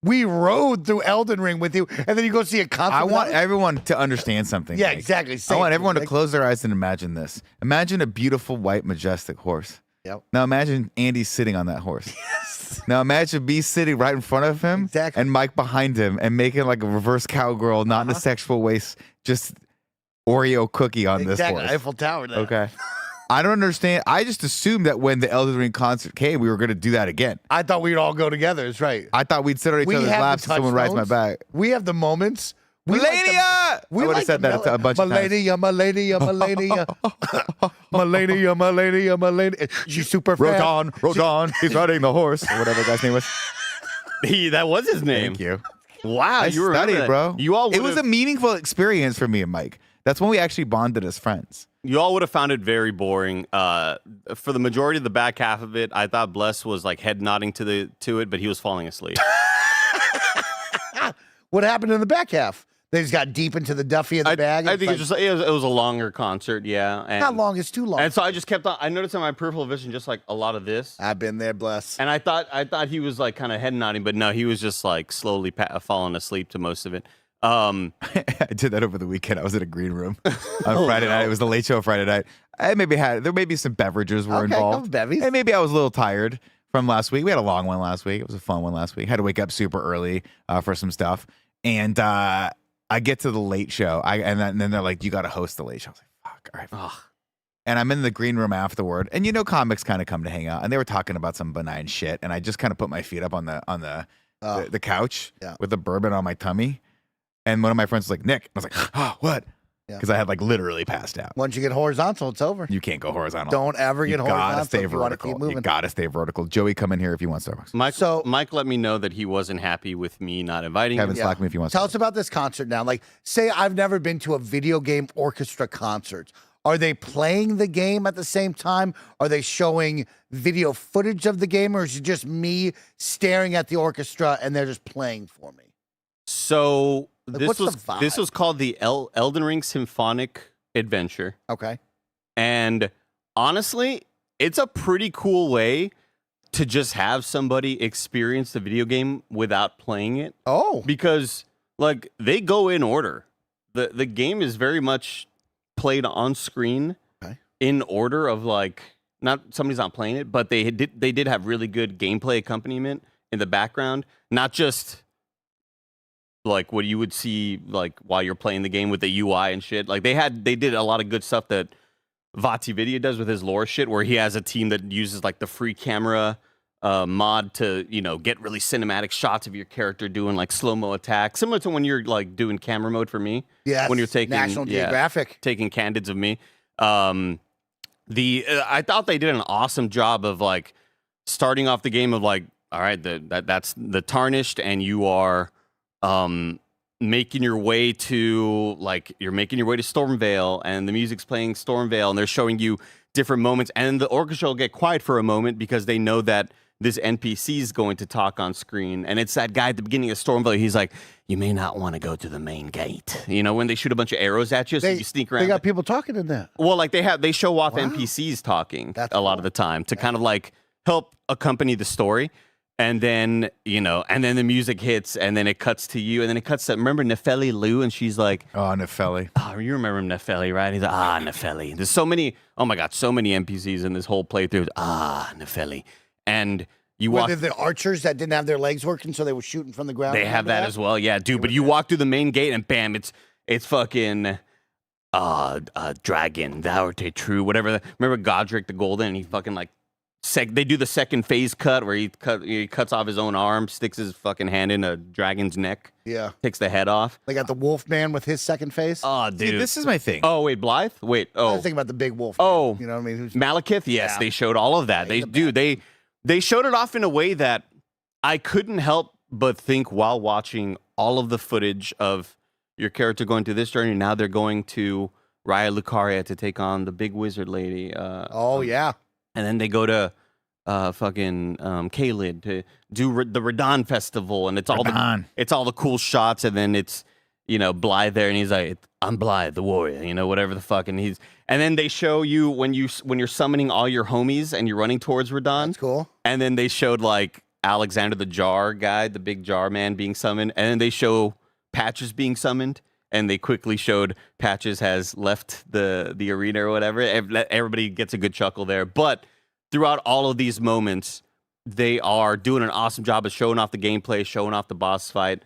We rode through Elden Ring with you, and then you go see a concert. I want without us? everyone to understand something. Yeah, Mike. exactly. I Same want thing, everyone to Nick. close their eyes and imagine this. Imagine a beautiful, white, majestic horse. Yep. Now imagine Andy sitting on that horse. Now imagine me sitting right in front of him Exactly. and Mike behind him and making like a reverse cowgirl, not in a sexual way, just Oreo cookie on Exactly. this horse. Eiffel Tower. There. Okay. I don't understand. I just assumed that when the Elden Ring concert came, we were going to do that again. I thought we'd all go together. It's right. I thought we'd sit on each We other's have the laps and someone rides my touchstones. back. We have the moments. We like Melania! the- I would have like said the that a bunch of times. Melania, Melania, Melania, Melania, Melania, Melania. She's super fast. Rodon, he's riding the horse, or whatever the guy's name was. That was his name. Thank you. Wow, I you remember studied, that. bro. You all it was a would've- meaningful experience for me and Mike. That's when we actually bonded as friends. You all would have found it very boring. For the majority of the back half of it, I thought Bless was like head nodding to it, but he was falling asleep. What happened in the back half? They just got deep into the Duffy of the bag. I think it was a longer concert, yeah. And, How long is too long? And so I just kept on. I noticed in my peripheral vision just like a lot of this, I've been there, bless. and I thought he was like kind of head nodding, but no, he was just like slowly falling asleep to most of it. I did that over the weekend. I was in a green room on Oh, Friday night. It was the late show Friday night. There may be some beverages were Okay, involved. couple bevies. And maybe I was a little tired from last week. We had a long one last week. It was a fun one last week. Had to wake up super early for some stuff. And I get to the late show. And then they're like, you got to host the late show. I was like, fuck, all right. Ugh. And I'm in the green room afterward. And comics kind of come to hang out. And they were talking about some benign shit. And I just kind of put my feet up on the couch Yeah. with the bourbon on my tummy. And one of my friends was like, Nick. I was like, oh, what? Yeah. Because I had like literally passed out. Once you get horizontal, it's over. You can't go horizontal. Don't ever You get gotta horizontal stay if you want to keep vertical. You moving. gotta stay vertical. Joey, come in here if you want Starbucks. Mike let me know that he wasn't happy with me not inviting Kevin, him. slack me if you want. Tell us about this concert now. Like, say I've never been to a video game orchestra concert. Are they playing the game at the same time? Are they showing video footage of the game, or is it just me staring at the orchestra and they're just playing for me? So Like, what's the vibe? this was called the Elden Ring Symphonic Adventure. Okay. And honestly, it's a pretty cool way to just have somebody experience the video game without playing it, Oh, because like they go in order. The game is very much played on screen Okay. in order of like not somebody's not playing it, but they did have really good gameplay accompaniment in the background, not just like what you would see like while you're playing the game with the UI and shit. Like they did a lot of good stuff that Vati Vidya does with his lore shit, where he has a team that uses like the free camera mod to, get really cinematic shots of your character doing like slow-mo attacks, similar to when you're like doing camera mode for me. yes. When you're taking National Geographic. taking candids of me. I thought they did an awesome job of like starting off the game of like, all right, that's the tarnished, and you are making your way to Stormvale, and the music's playing Stormvale, and they're showing you different moments, and the orchestra will get quiet for a moment because they know that this NPC is going to talk on screen, and it's that guy at the beginning of Stormvale. He's like, "You may not want to go to the main gate." You know, when they shoot a bunch of arrows at you, so you sneak around. They got people talking in that. Well, like they show off NPCs talking That's a lot of the time to kind of like help accompany the story. And then, and then the music hits, and then it cuts to you, and then it cuts to, remember Nefeli Lou? And she's like, Oh, Nefeli. "Oh, you remember Nefeli, right?" He's like, Nefeli. There's so many, oh my God, so many NPCs in this whole playthrough. Nefeli. And you walk. Were the archers that didn't have their legs working, so they were shooting from the ground? They have that as well, yeah, dude. But you walk through the main gate, and bam, it's fucking dragon, thou art a true, whatever. Remember Godric the Golden? And he fucking like, they do the second phase cut where he cuts off his own arm, sticks his fucking hand in a dragon's neck, Yeah. takes the head off. They got the wolf man with his second face. Oh, dude. See, this is my thing. Oh, wait, Blythe? Wait, I oh. was thinking about the big wolf. Oh. Man, you know what I mean? Who's, Malekith? Yes, Yeah. they showed all of that. They showed it off in a way that I couldn't help but think while watching all of the footage of your character going through this journey. Now they're going to Raya Lucaria to take on the big wizard lady. yeah. And then they go to fucking Caelid to do the Radon festival, and it's all the cool shots, and then it's Blythe there, and he's like, "I'm Blythe, the warrior," whatever the fuck, and then they show you when you're summoning all your homies and you're running towards Radon. That's cool. And then they showed like Alexander the Jar guy, the big jar man, being summoned, and then they show Patches being summoned. And they quickly showed Patches has left the arena or whatever. Everybody gets a good chuckle there. But throughout all of these moments, they are doing an awesome job of showing off the gameplay, showing off the boss fight.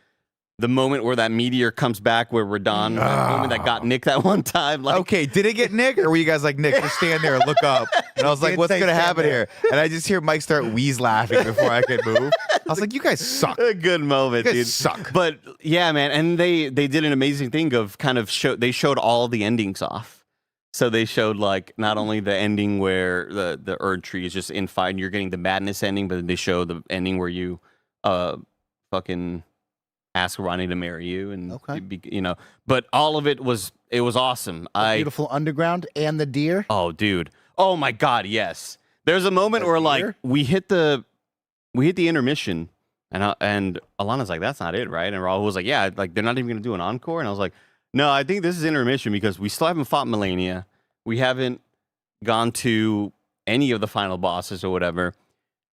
The moment where that meteor comes back, where Radon, that moment that got Nick that one time. Like, Okay, did it get Nick, or were you guys like, Nick, just stand there and look up? And I was like, did what's say going to stand happen there. here? And I just hear Mike start wheeze laughing before I could move. I was like, you guys suck. a good moment, You guys dude. suck. But yeah, man, and they did an amazing thing of kind of they showed all the endings off. So they showed like not only the ending where the Erd tree is just in fight and you're getting the madness ending, but they show the ending where you fucking ask Ronnie to marry you, and Okay. But all of it was awesome. Beautiful underground and the deer. Oh, dude. Oh my God, yes. There's a moment That's where like weird. we hit the intermission, and Alana's like, "That's not it, right?" And Raul was like, "Yeah, like they're not even gonna do an encore." And I was like, "No, I think this is intermission because we still haven't fought Melania. We haven't gone to any of the final bosses or whatever."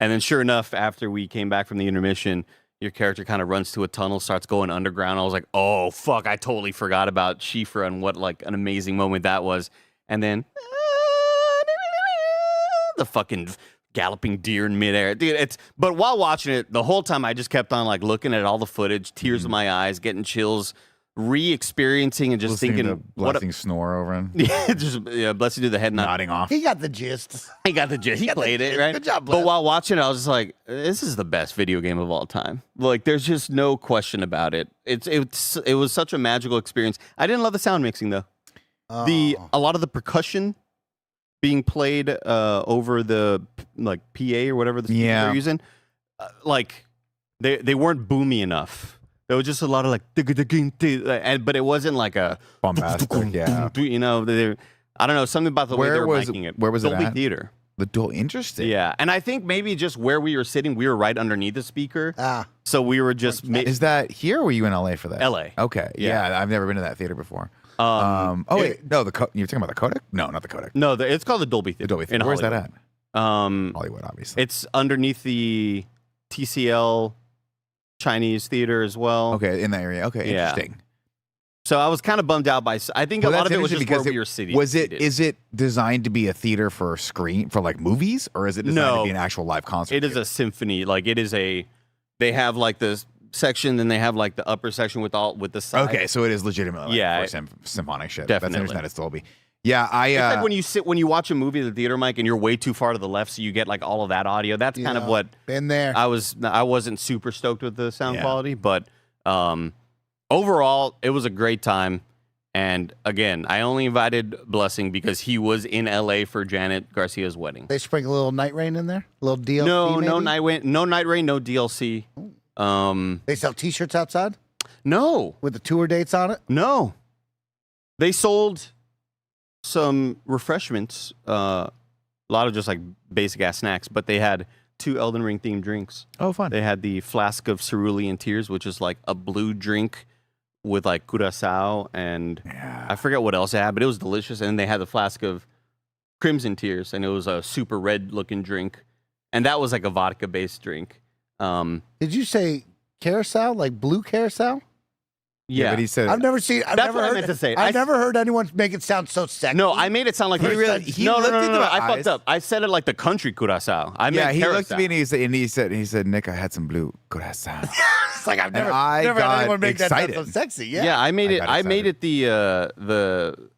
And then sure enough, after we came back from the intermission, your character kind of runs to a tunnel, starts going underground. I was like, "Oh fuck, I totally forgot about Shifa and what like an amazing moment that was." And then the fucking galloping deer in midair, dude. But while watching it, the whole time I just kept on like looking at all the footage, tears in my eyes, getting chills, re-experiencing and just Listening thinking, to Blessing snore over him, Blessing to the head nod. nodding off. He got the gist. He got the gist. He played it, right? Good job, But Bless. while watching it, I was just like, this is the best video game of all time. Like, there's just no question about it. It was such a magical experience. I didn't love the sound mixing though. A lot of the percussion being played over the like PA or whatever the speakers Yeah. they're using, like they weren't boomy enough. There was just a lot of like, but it wasn't like a Bombastic, yeah. I don't know, something about the way they were was miking it. where was it Dolby at? Theater. The dual interesting. Yeah, and I think maybe just where we were sitting, we were right underneath the speaker, Ah, so we were just Is that here or were you in LA for that? LA. Okay. Yeah. Yeah. I've never been to that theater before. Um, Wait, no, you're talking about the codec? No, not the codec. No, it's called the Dolby The Theater. Dolby in Theater. Where's that Hollywood. at? Um, Hollywood, obviously. it's underneath the TCL Chinese theater as well. Okay, in that area. Okay, Yeah. interesting. So I was kind of bummed out by. I think Well, a lot that's of it was interesting just where because we were sitting. Was it? seated. Is it designed to be a theater for like movies, or is it designed No. to be an actual live concert? It is theater? a symphony. Like it is a. They have like this section, then they have like the upper section with the side. Okay, so it is legitimately like Yeah, for symphonic shit. definitely. That's understand it's Dolby. Yeah, It's like when you watch a movie at the theater, Mike, and you're way too far to the left, so you get like all of that audio. That's kind of yeah. what Been there. I wasn't super stoked with the sound Yeah. quality, but overall, it was a great time. And again, I only invited Blessing because he was in LA for Janet Garcia's wedding. They sprinkle a little night rain in there. A little DLC. No maybe? night rain, no DLC. They sell T-shirts outside. No, with the tour dates on it? no. They sold some refreshments, a lot of just like basic ass snacks, but they had 2 Elden Ring themed drinks. Oh, fun. They had the Flask of Cerulean Tears, which is like a blue drink with like curacao, and I forget what else they had, but it was delicious. And then they had the Flask of Crimson Tears, and it was a super red looking drink, and that was like a vodka based drink. Did you say carousel, like blue carousel? Yeah, but he said I've never seen. I've That's never what I heard, meant to say. I've never heard anyone make it sound so sexy. no, I made it sound like He really- he no, looked into my I fucked eyes. up. I said it like the country curacao. I yeah, meant he looked carousel. at me and he said, Nick, I had some blue curacao. It's like I've never, I never had got anyone make that sound so excited. sexy. Yeah. Yeah, I made I it. got I made excited. it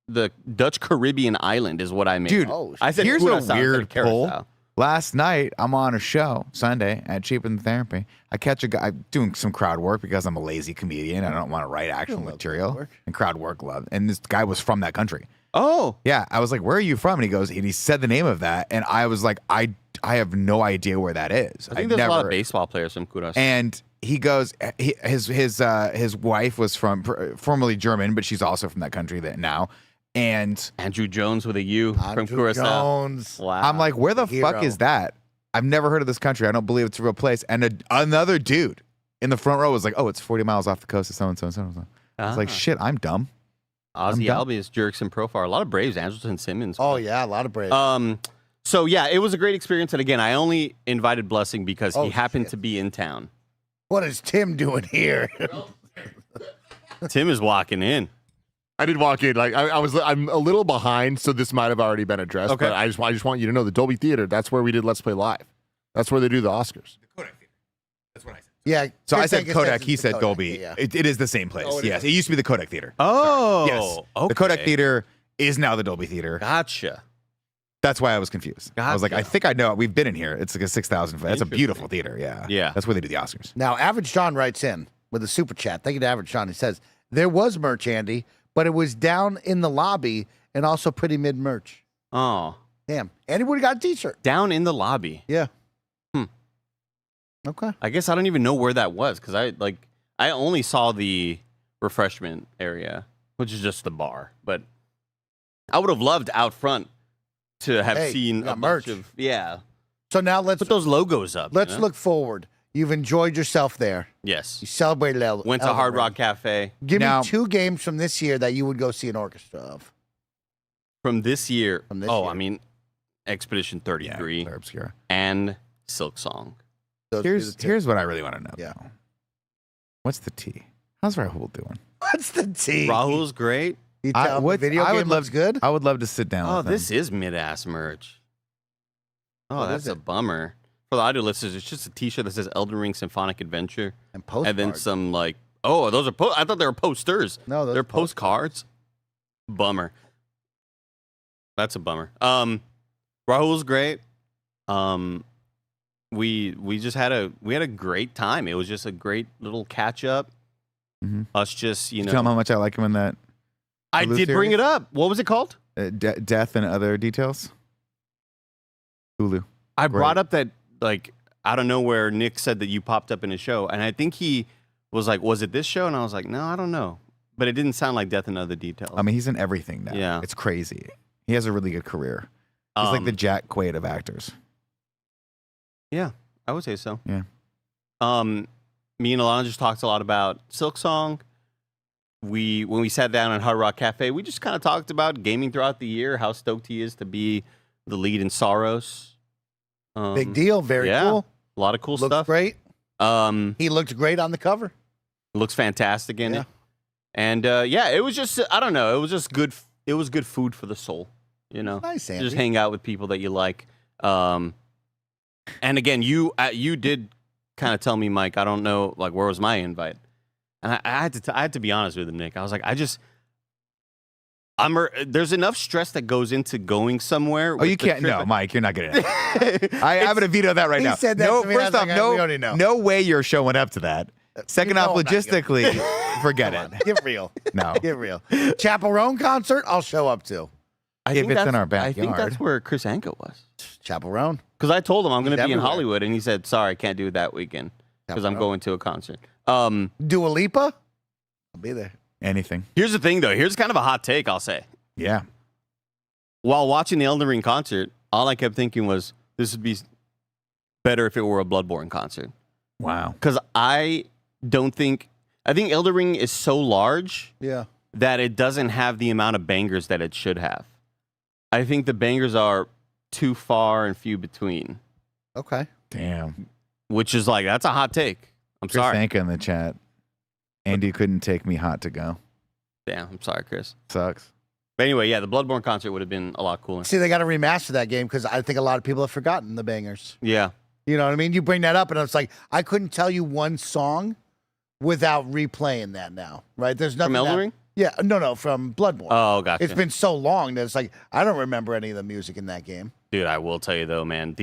the Dutch Caribbean island is what I made. Dude, Oh, I said here's a curacao instead of weird carousel. pull. Last night, I'm on a show Sunday at Cheap in Therapy. I catch a guy I'm doing some crowd work because I'm a lazy comedian. I don't want to write actual material. work. And crowd work love. And this guy was from that country. Oh, Yeah, I was like, "Where are you from?" And he said the name of that, and I was like, "I have no idea where that is." I think there's a lot of baseball players from curacao. And he goes, his wife was formerly German, but she's also from that country now. And Andrew Jones with a U from Andrew curacao. Jones. Wow. I'm like, where the Hero. fuck is that? I've never heard of this country. I don't believe it's a real place. And another dude in the front row was like, "Oh, it's 40 miles off the coast of so and so and so." I was like, "Shit, I'm dumb." Ozzy done. Albies, Jerks, and Profar. A lot of Braves. Andrelton Simmons. Oh yeah, a lot of brave. So yeah, it was a great experience. And again, I only invited Blessing because Oh, he happened shit. to be in town. What is Tim doing here? Tim is walking in. I did walk in. Like I'm a little behind, so this might have already been addressed. Okay. But I just want you to know the Dolby Theater. That's where we did Let's Play Live. That's where they do the Oscars. That's what I said. Yeah. So I Chris said Angus Kodak. says He it's the said Kodak, Dolby. yeah. It is the same place. Oh, it Yes, is. it used to be the Kodak Theater. Oh, Yes, okay. the Kodak Theater is now the Dolby Theater. Gotcha. That's why I was confused. I was like, Gotcha. I think I know. We've been in here. It's like a 6,000. That's a beautiful theater. Yeah. Yeah. That's where they do the Oscars. Now, Average John writes in with a super chat. Thank you to Average John. He says, there was merch, Andy, but it was down in the lobby and also pretty mid merch. Oh, Damn. Andy would have got a t-shirt. down in the lobby. Yeah. Hmm. Okay. I guess I don't even know where that was because I only saw the refreshment area, which is just the bar. But I would have loved out front to have Hey, seen you got a bunch merch. of yeah. So now let's Put those logos up. let's you know? look forward. You've enjoyed yourself there. Yes. You celebrated Went to Elden Hard Ring. Rock Cafe Give Now- me 2 games from this year that you would go see an orchestra of. from this year. From this oh, year. I mean, Expedition 33 They're obscure. and Silk Song. Those would be the two. Here's what I really want to know. Yeah. though. What's the tea? How's Rahul doing? What's the tea? Rahul's great. You tell him the video I game would love looks good? I would love to sit down. Oh, with him. this is mid-ass merch. Oh, What that's is a it? bummer. For the audio listeners, it's just a T-shirt that says Elden Ring Symphonic Adventure, And postcards. and then some like, oh, those are I thought they were posters. No, those They're post- postcards. Bummer. That's a bummer. Rahul's great. We just had a great time. It was just a great little catch up. Mhm. Us just Did you tell him how much I like him in that I Hulu did bring series? it up. What was it called? Death and Other Details. Hulu. I Great. brought up that like out of nowhere, Nick said that you popped up in a show, and I think he was like, "Was it this show?" And I was like, "No, I don't know," but it didn't sound like Death and Other Details. I mean, he's in everything now. Yeah. It's crazy. He has a really good career. He's like the Jack Quaid of actors. Yeah, I would say so. Yeah. Me and Alana just talked a lot about Silk Song. When we sat down at Hard Rock Cafe, we just kind of talked about gaming throughout the year, how stoked he is to be the lead in Soros. Big deal. Very yeah, cool. a lot of cool Looks stuff. great. Um, He looked great on the cover. looks fantastic in Yeah. it. And yeah, it was just I don't know, it was just good. It was good food for the soul, you know. Nice, Andy. Just hang out with people that you like. And again, you did kind of tell me, Mike. I don't know, like where was my invite? And I had to be honest with him, Nick. I was like, there's enough stress that goes into going somewhere. Oh, you can't. No, Mike, you're not getting it. I'm going to veto that right He now. said that no, to me, and I first was off, like, no, we already know. no way you're showing up to that. Second know off, I'm not gonna. logistically, forget it. Get real. No. Get real. Chaperone concert, I'll show up to. I If think it's in that's- our I think backyard. that's where Chris Anka was. Chaperone. Because I told him I'm going to He's be in everywhere. Hollywood, and he said, "Sorry, I can't do it that weekend because I'm Chaperone. going to a concert." Dua Lipa? Be there. Anything. Here's the thing, though. Here's kind of a hot take, I'll say. Yeah. While watching the Elden Ring concert, all I kept thinking was, this would be better if it were a Bloodborne concert. Wow. Because I think Elden Ring is so large Yeah. that it doesn't have the amount of bangers that it should have. I think the bangers are too far and few between, Okay. Damn. which is like, that's a hot take. I'm Chris sorry. Anka in the chat. Andy couldn't take me hot to go. Damn, I'm sorry, Chris. Sucks. But anyway, yeah, the Bloodborne concert would have been a lot cooler. See, they got to remaster that game because I think a lot of people have forgotten the bangers. Yeah. You know what I mean? You bring that up, and it's like I couldn't tell you one song without replaying that now. Right? There's nothing. From Elden that- Ring? Yeah. No, from Bloodborne. Oh, gotcha. It's been so long that it's like I don't remember any of the music in that game. Dude, I will tell you though, man.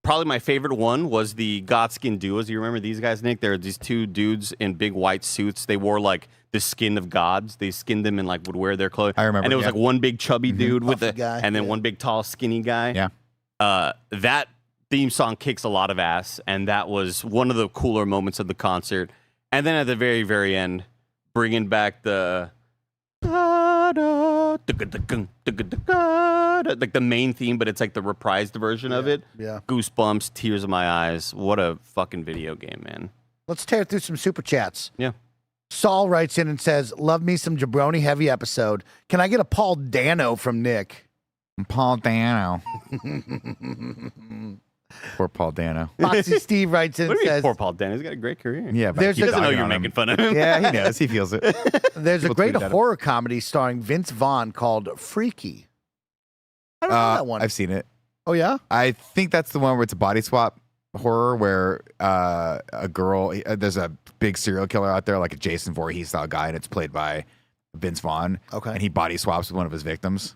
Probably my favorite one was the Godskin duos. You remember these guys, Nick? There are these two dudes in big white suits. They wore like the skin of gods. They skinned them and like would wear their clothes. I remember, And it was yeah. like one big chubby dude with Puffy guy, and then yeah. one big tall skinny guy. Yeah. That theme song kicks a lot of ass, and that was one of the cooler moments of the concert. And then at the very, very end, bringing back the like the main theme, but it's like the reprised version of it. Yeah. Goosebumps, tears in my eyes. What a fucking video game, man. Let's tear through some super chats. Yeah. Saul writes in and says, "Love me some jabroni heavy episode. Can I get a Paul Dano from Nick?" Paul Dano. Poor Paul Dano. Foxy Steve writes in What and do you mean, says, poor Paul Dennis? He's got a great career. Yeah, but There's I keep He doesn't know dogging you're on him. making fun of him. Yeah, he knows. He feels it. "There's a People great tweet at him. horror comedy starring Vince Vaughn called Freaky." I don't know that one. I've seen it. Oh yeah. I think that's the one where it's a body swap horror where a girl, there's a big serial killer out there, like a Jason Voorhees style guy, and it's played by Vince Vaughn. Okay. And he body swaps with one of his victims.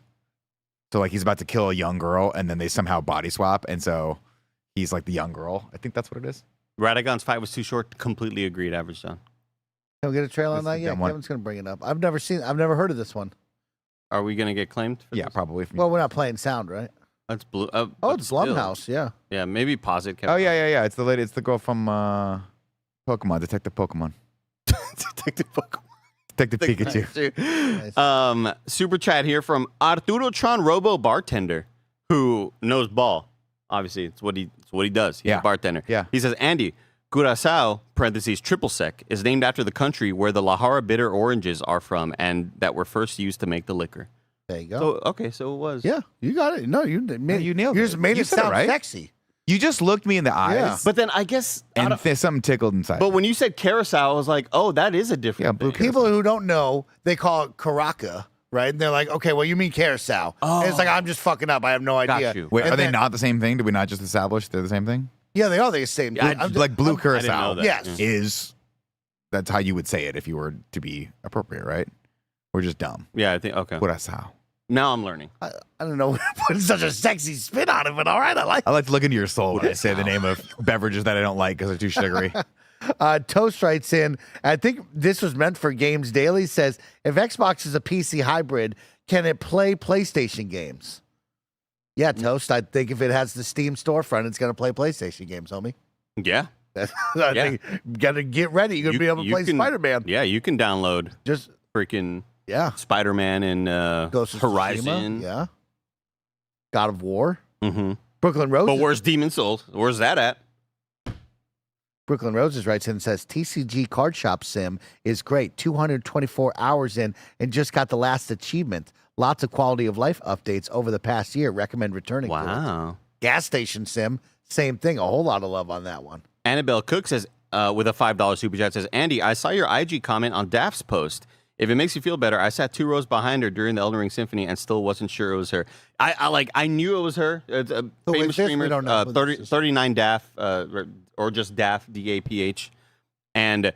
So like he's about to kill a young girl, and then they somehow body swap, and so he's like the young girl. I think that's what it is. Radagon's fight was too short. Completely agreed, Average John. Can we get a trailer on This that? is Yeah, dumb one. Kevin's gonna bring it up. I've never heard of this one. Are we going to get claimed for Yeah, this? probably. Well, we're not playing sound, right? That's blue. Oh, but it's still. Blumhouse. Yeah. Yeah, maybe pause it, Kevin. Oh yeah. It's the lady. It's the girl from Pokemon, Detective Pokemon, Detective Pokemon. Detective Pikachu. Nice. Super chat here from Arturo Tron Robo Bartender, who knows ball. Obviously, it's what he does. He's Yeah. a bartender. Yeah. He says, Andy, Curacao, parentheses, triple sec, is named after the country where the Lahara bitter oranges are from and that were first used to make the liquor. There you go. So, okay, so it was. Yeah, you got it. No, you nailed you it. nailed You it. just made You it said it sound right. sexy. You just looked me in the eyes, Yeah. But then I guess, and something tickled inside. but when you said Curacao, I was like, oh, that is a different Yeah, blue thing. People who don't know, they call it Caraca, right? And they're like, okay, well, you mean Carousel. Oh. And it's like, I'm just fucking up. I have no Got idea. you. Wait, And are they then- not the same thing? Did we not just establish they're the same thing? Yeah, they are the same. Yeah, I'm just- Like blue I didn't curacao know that. Yes. Yeah. is that's how you would say it if you were to be appropriate, right? We're just dumb. Yeah, I think, okay. Curacao. Now I'm learning. I don't know, putting such a sexy spin on it, but all right, I like I like to look into your soul when I say the name of beverages that I don't like because they're too sugary. Toast writes in, I think this was meant for Games Daily, says, if Xbox is a PC hybrid, can it play PlayStation games? Yeah, Toast, I think if it has the Steam storefront, it's going to play PlayStation games, homie. Yeah. I Yeah. think got to get ready. You're going to be able to play can- Spider-Man. Yeah, you can download Just, freaking yeah. Spider-Man and Ghost of Horizon. Tsushima, yeah. God of War. Mm-hmm. Brooklyn Roses. But where's Demon Souls? Where's that at? Brooklyn Roses writes in and says, TCG Card Shop Sim is great. 224 hours in and just got the last achievement. Lots of quality of life updates over the past year. Recommend returning to it. Wow. Gas Station Sim, same thing. A whole lot of love on that one. Annabelle Cook says, with a $5 super chat, says, Andy, I saw your IG comment on Daft's post. If it makes you feel better, I sat 2 rows behind her during the Elden Ring Symphony and still wasn't sure it was her. I knew it was her. It's a Who is famous this? We streamer, don't know who this is. 39 Daft, or just Daft, DAPH. And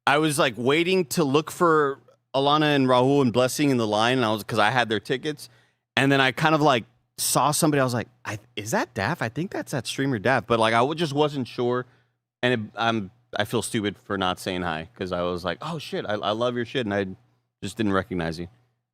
I was like waiting to look for Alana and Rahul and Blessing in the line, and because I had their tickets. And then I kind of like saw somebody. I was like, "Is that Daft? I think that's that streamer Daft." But like, just wasn't sure, and I feel stupid for not saying hi because I was like, "Oh shit, I love your shit," and I just didn't recognize you.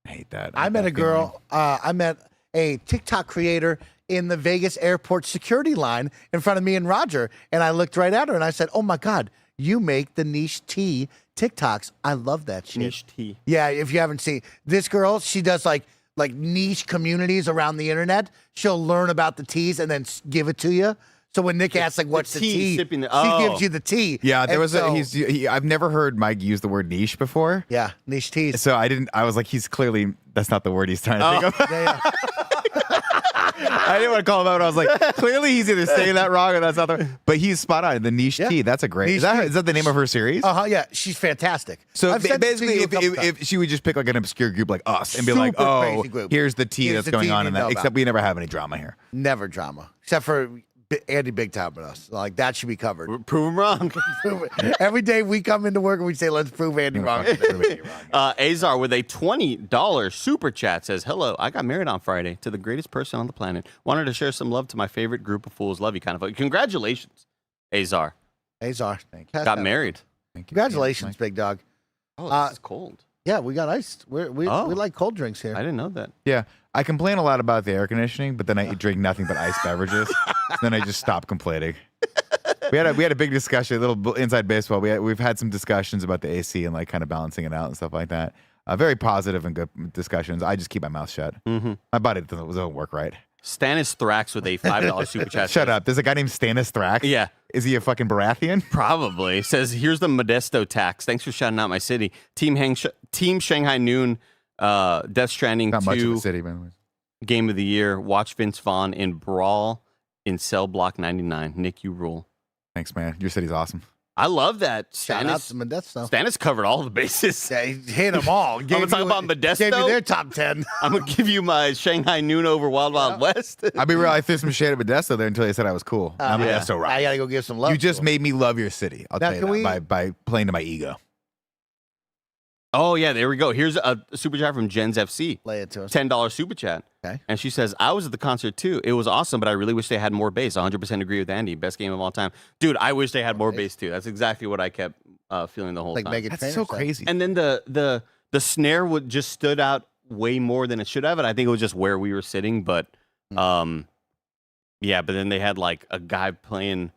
I hate that. I met a girl. I met a TikTok creator in the Vegas airport security line in front of me and Roger, and I looked right at her and I said, "Oh my God, you make the niche tea TikToks. I love that shit. Niche tea. Yeah, if you haven't seen this girl, she does like niche communities around the internet. She'll learn about the teas and then give it to you. So when Nick asks like, "What's the tea?" sipping she gives you the tea. Yeah, there And was so- I've never heard Mike use the word niche before. yeah, niche teas. So I was like, he's clearly, that's not the word he's trying to think of. Yeah, I didn't want to call him out. I was like, clearly he's either saying that wrong or that's not the. But he's spot on. The niche Yeah. tea. That's a great. Niche Is that, tea. is that the name of her series? yeah, she's fantastic. So I've sent it to basically, you a couple times. if she would just pick like an obscure group like us and be like, Super oh, crazy group. here's the tea Here's that's the going tea on you in know that. about. Except we never have any drama here. Never drama, except for Andy Big Time with us. Like that should be covered. Prove him wrong. Every day we come into work and we say, "Let's prove Andy wrong." Azar with a $20 super chat says, "Hello, I got married on Friday to the greatest person on the planet. Wanted to share some love to my favorite group of fools. Love you, kind of. Congratulations, Azar. Azar, Got married. Thank you. Congratulations, big dog. Oh, this is cold. Yeah, we got iced. We Oh. like cold drinks here. I didn't know that. Yeah, I complain a lot about the air conditioning, but then I drink nothing but iced beverages. Then I just stop complaining. We had a big discussion, a little inside baseball. We've had some discussions about the AC and like kind of balancing it out and stuff like that. Very positive and good discussions. I just keep my mouth shut. Mm-hmm. My body doesn't work right. Stannis Thrax with a $5 super chat. Shut says- up. There's a guy named Stannis Thrax. Yeah. Is he a fucking Baratheon? Probably. Says, here's the Modesto tax. Thanks for shouting out my city. Team Shanghai Noon, Death Stranding Not much of 2, a city, by the way. Game of the Year. Watch Vince Vaughn in Brawl in Cell Block 99. Nick, you rule. Thanks, man. Your city's awesome. I love that. Shout out to Modesto. Stannis covered all the bases. Yeah, he hit them all. I'm gonna talk about Modesto. Gave you their top 10. I'm going to give you my Shanghai Noon over Wild Wild West. I'll be real. I threw some shade at Modesto there until they said I was cool. I'm yeah. Modesto rock. I gotta go give some love. You just to him. made me love your city. I'll Now, tell can you we- that by playing to my ego. Oh, yeah, there we go. Here's a super chat from Jen's FC. lay it to us. $10 super chat. Okay. And she says, I was at the concert too. It was awesome, but I really wish they had more bass. 100% agree with Andy. Best game of all time. Dude, I wish they had more bass too. That's exactly what I kept feeling the whole Like time. Megan That's Trainor so said. crazy. And then the snare would just stood out way more than it should have. And I think it was just where we were sitting. But yeah, but then they had like a guy playing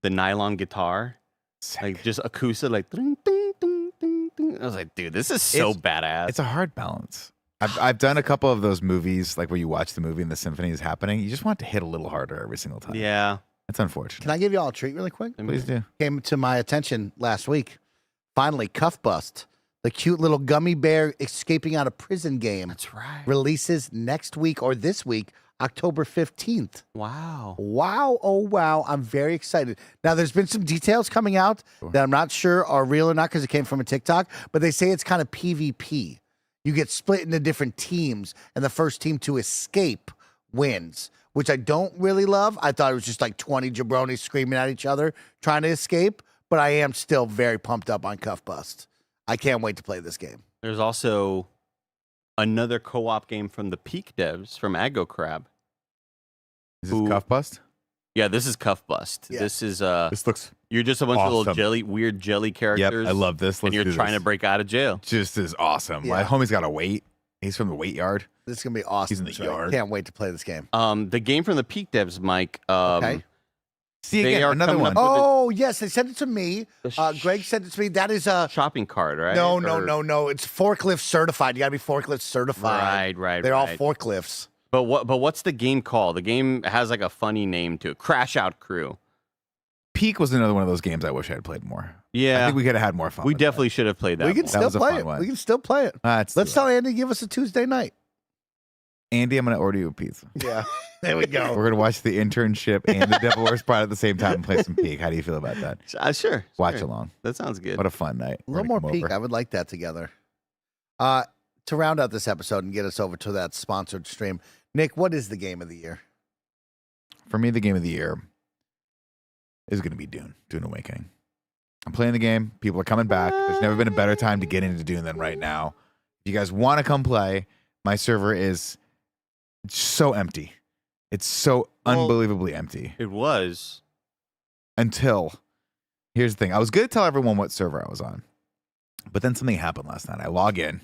the nylon guitar, Sick. like just acoustic, like ding, ding, ding, ding, ding. I was like, dude, this is so badass. It's a hard balance. I've done a couple of those movies, like where you watch the movie and the symphony is happening. You just want to hit a little harder every single time. yeah. It's unfortunate. Can I give you all a treat really quick? Please do. Came to my attention last week. Finally, Cuff Bust, the cute little gummy bear escaping out of prison game, That's right. releases next week or this week, October 15th. Wow. Wow, oh wow, I'm very excited. Now, there's been some details coming out that I'm not sure are real or not because it came from a TikTok, but they say it's kind of PvP. You get split into different teams, and the first team to escape wins, which I don't really love. I thought it was just like 20 jabronis screaming at each other trying to escape, but I am still very pumped up on Cuff Bust. I can't wait to play this game. There's also another co-op game from the Peak devs from Aggo Crab. Is this Ooh. Cuff Bust? Yeah, this is Cuff Bust. Yeah. This is This looks. you're just a bunch of awesome. little weird jelly Yep, characters. I love this. and Let's you're do trying this. to break out of jail. Just as awesome. Yeah. My homie's got a weight. He's from the weight yard. This is going to be awesome. He's in the That's right. yard. Can't wait to play this game. The game from the Peak devs, Mike. Okay. See They again, are another coming one. up with Oh, yes, they sent it to me. The Greg sent it to me. That is a... shopping cart, right? No, Or- no. It's forklift certified. You got to be forklift certified. Right. They're all right. forklifts. But what's the game called? The game has like a funny name to it. Crash Out Crew. Peak was another one of those games I wish I had played more. I Yeah. think we could have had more fun. We with definitely should have played that. We can more. still was a play fun it. one. We can still play it. that. Let's tell Andy to give us a Tuesday night. Andy, I'm going to order you a pizza. Yeah. There we go. We're going to watch The Internship and The Devil Wears Prada at the same time and play some Peak. How do you feel about that? Sure. Watch sure. along. That sounds good. What a fun night. A We're little more gonna come peak. over. I would like that together. To round out this episode and get us over to that sponsored stream, Nick, what is the game of the year? For me, the game of the year is going to be Dune Awakening. I'm playing the game. People are coming back. There's never been a better time to get into Dune than right now. If you guys want to come play, my server is so empty. It's so Well- unbelievably empty. It was. Until, here's the thing. I was going to tell everyone what server I was on. But then something happened last night. I log in.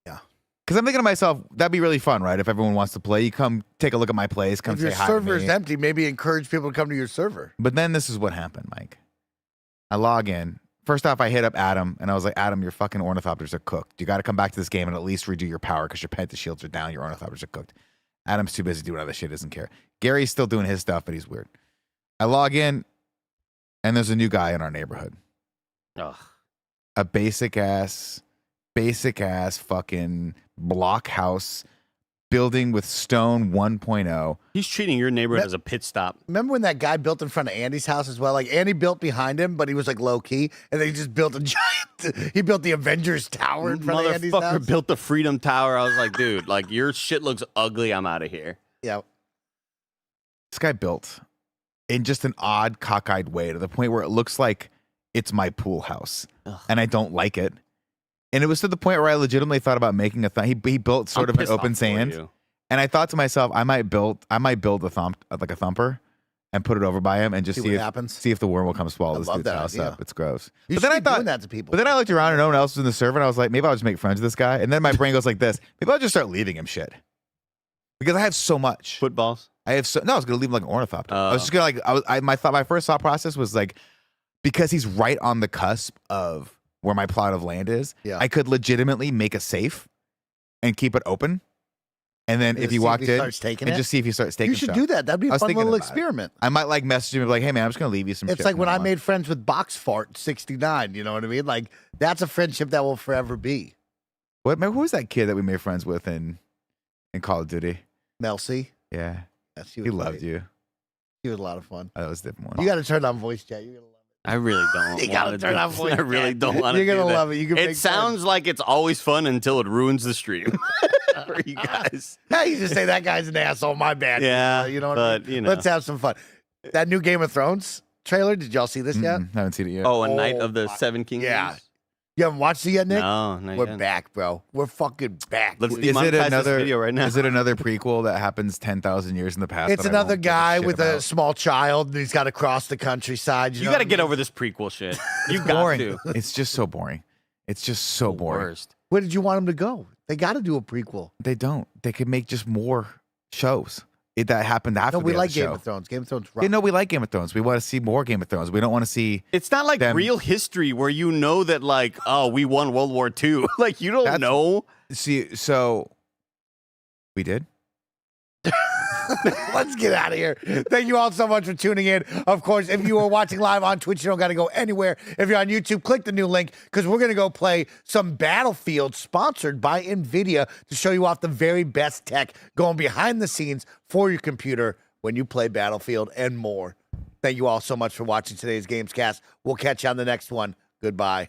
Yeah. Because I'm thinking to myself, that'd be really fun, right? If everyone wants to play, you come take a look at my plays, come If say your hi server to is me. empty, maybe encourage people to come to your server. But then this is what happened, Mike. I log in. First off, I hit up Adam, and I was like, Adam, your fucking ornithopters are cooked. You got to come back to this game and at least redo your power because your penta shields are down. Your ornithopters are cooked. Adam's too busy doing other shit, doesn't care. Gary's still doing his stuff, but he's weird. I log in, and there's a new guy in our neighborhood. Ugh. A basic ass fucking block house building with stone 1.0. He's treating your neighborhood as a pit stop. Remember when that guy built in front of Andy's house as well? Like Andy built behind him, but he was like low key, and then he just built a giant. He built the Avengers Tower in front of Andy's house. Motherfucker built the Freedom Tower. I was like, dude, like your shit looks ugly. I'm out of here. Yeah. This guy built in just an odd, cockeyed way to the point where it looks like it's my pool house, and I don't like it. And it was to the point where I legitimately thought about making he built sort of an open sand, and I thought to myself, I might build a thumper, and put it over by him and just see what if happens. See if the worm will come swallow this love dude's that house idea. up. It's gross. You But then I should be thought doing that to people. But then I looked around and no one else was in the server, and I was like, maybe I'll just make friends with this guy. And then my brain goes like this: maybe I'll just start leaving him shit because I have so much. Footballs. I was gonna leave him like an ornithopter. I was just gonna my first thought process was like, because he's right on the cusp of where my plot of land is, Yeah. I could legitimately make a safe and keep it open. And then if he walked in, starts taking and it? just see if he starts taking You should stuff. do that. That'd be I a was fun thinking little about it. experiment. I might like message him and be like, hey man, I'm just gonna leave you some shit. It's like from when now I on. made friends with Box Fart 69. You know what I mean? Like that's a friendship that will forever be. Who was that kid that we made friends with in Call of Duty? Mel C. Yeah. Yes, He loved you. He was a lot of fun. That was a different one. You got to turn on voice chat. You're gonna love I really don't. You gotta wanna turn do- on voice I really chat. don't want to. You're gonna do that. love it. You can make It sounds like it's always fun until it ruins the stream for you guys. it. Hey, you just say that guy's an asshole. My bad. Yeah, You know what I but mean? you know, Let's have some fun. That new Game of Thrones trailer. Did y'all see this yet? Haven't seen it yet. Oh, a Knight Oh of the my- Seven Kingdoms. Yeah. You haven't watched it yet, Nick? No, not We're yet. back, bro. We're fucking back. Let's Is it demonetize this another video right now. Is it another prequel that happens 10,000 years in the past? It's that I another won't give guy shit with a about? small child, and he's got to cross the countryside. You know got to what I get mean? over this prequel shit. You've got boring. to. It's just so boring. It's just so boring. Worst. Where did you want him to go? They got to do a prequel. They don't. They could make just more shows. That happened after. No, we the like other Game show. of Thrones. Game of Thrones. Yeah, no, we like Game of Thrones. We want to see more Game of Thrones. We don't want to see. It's not like Them- real history where you know that, like, oh, we won World War II. Like, you don't That's- know. See, so we did. Let's get out of here. Thank you all so much for tuning in. Of course, if you are watching live on Twitch, you don't got to go anywhere. If you're on YouTube, click the new link because we're going to go play some Battlefield sponsored by NVIDIA to show you off the very best tech going behind the scenes for your computer when you play Battlefield and more. Thank you all so much for watching today's Gamescast. We'll catch you on the next one. Goodbye.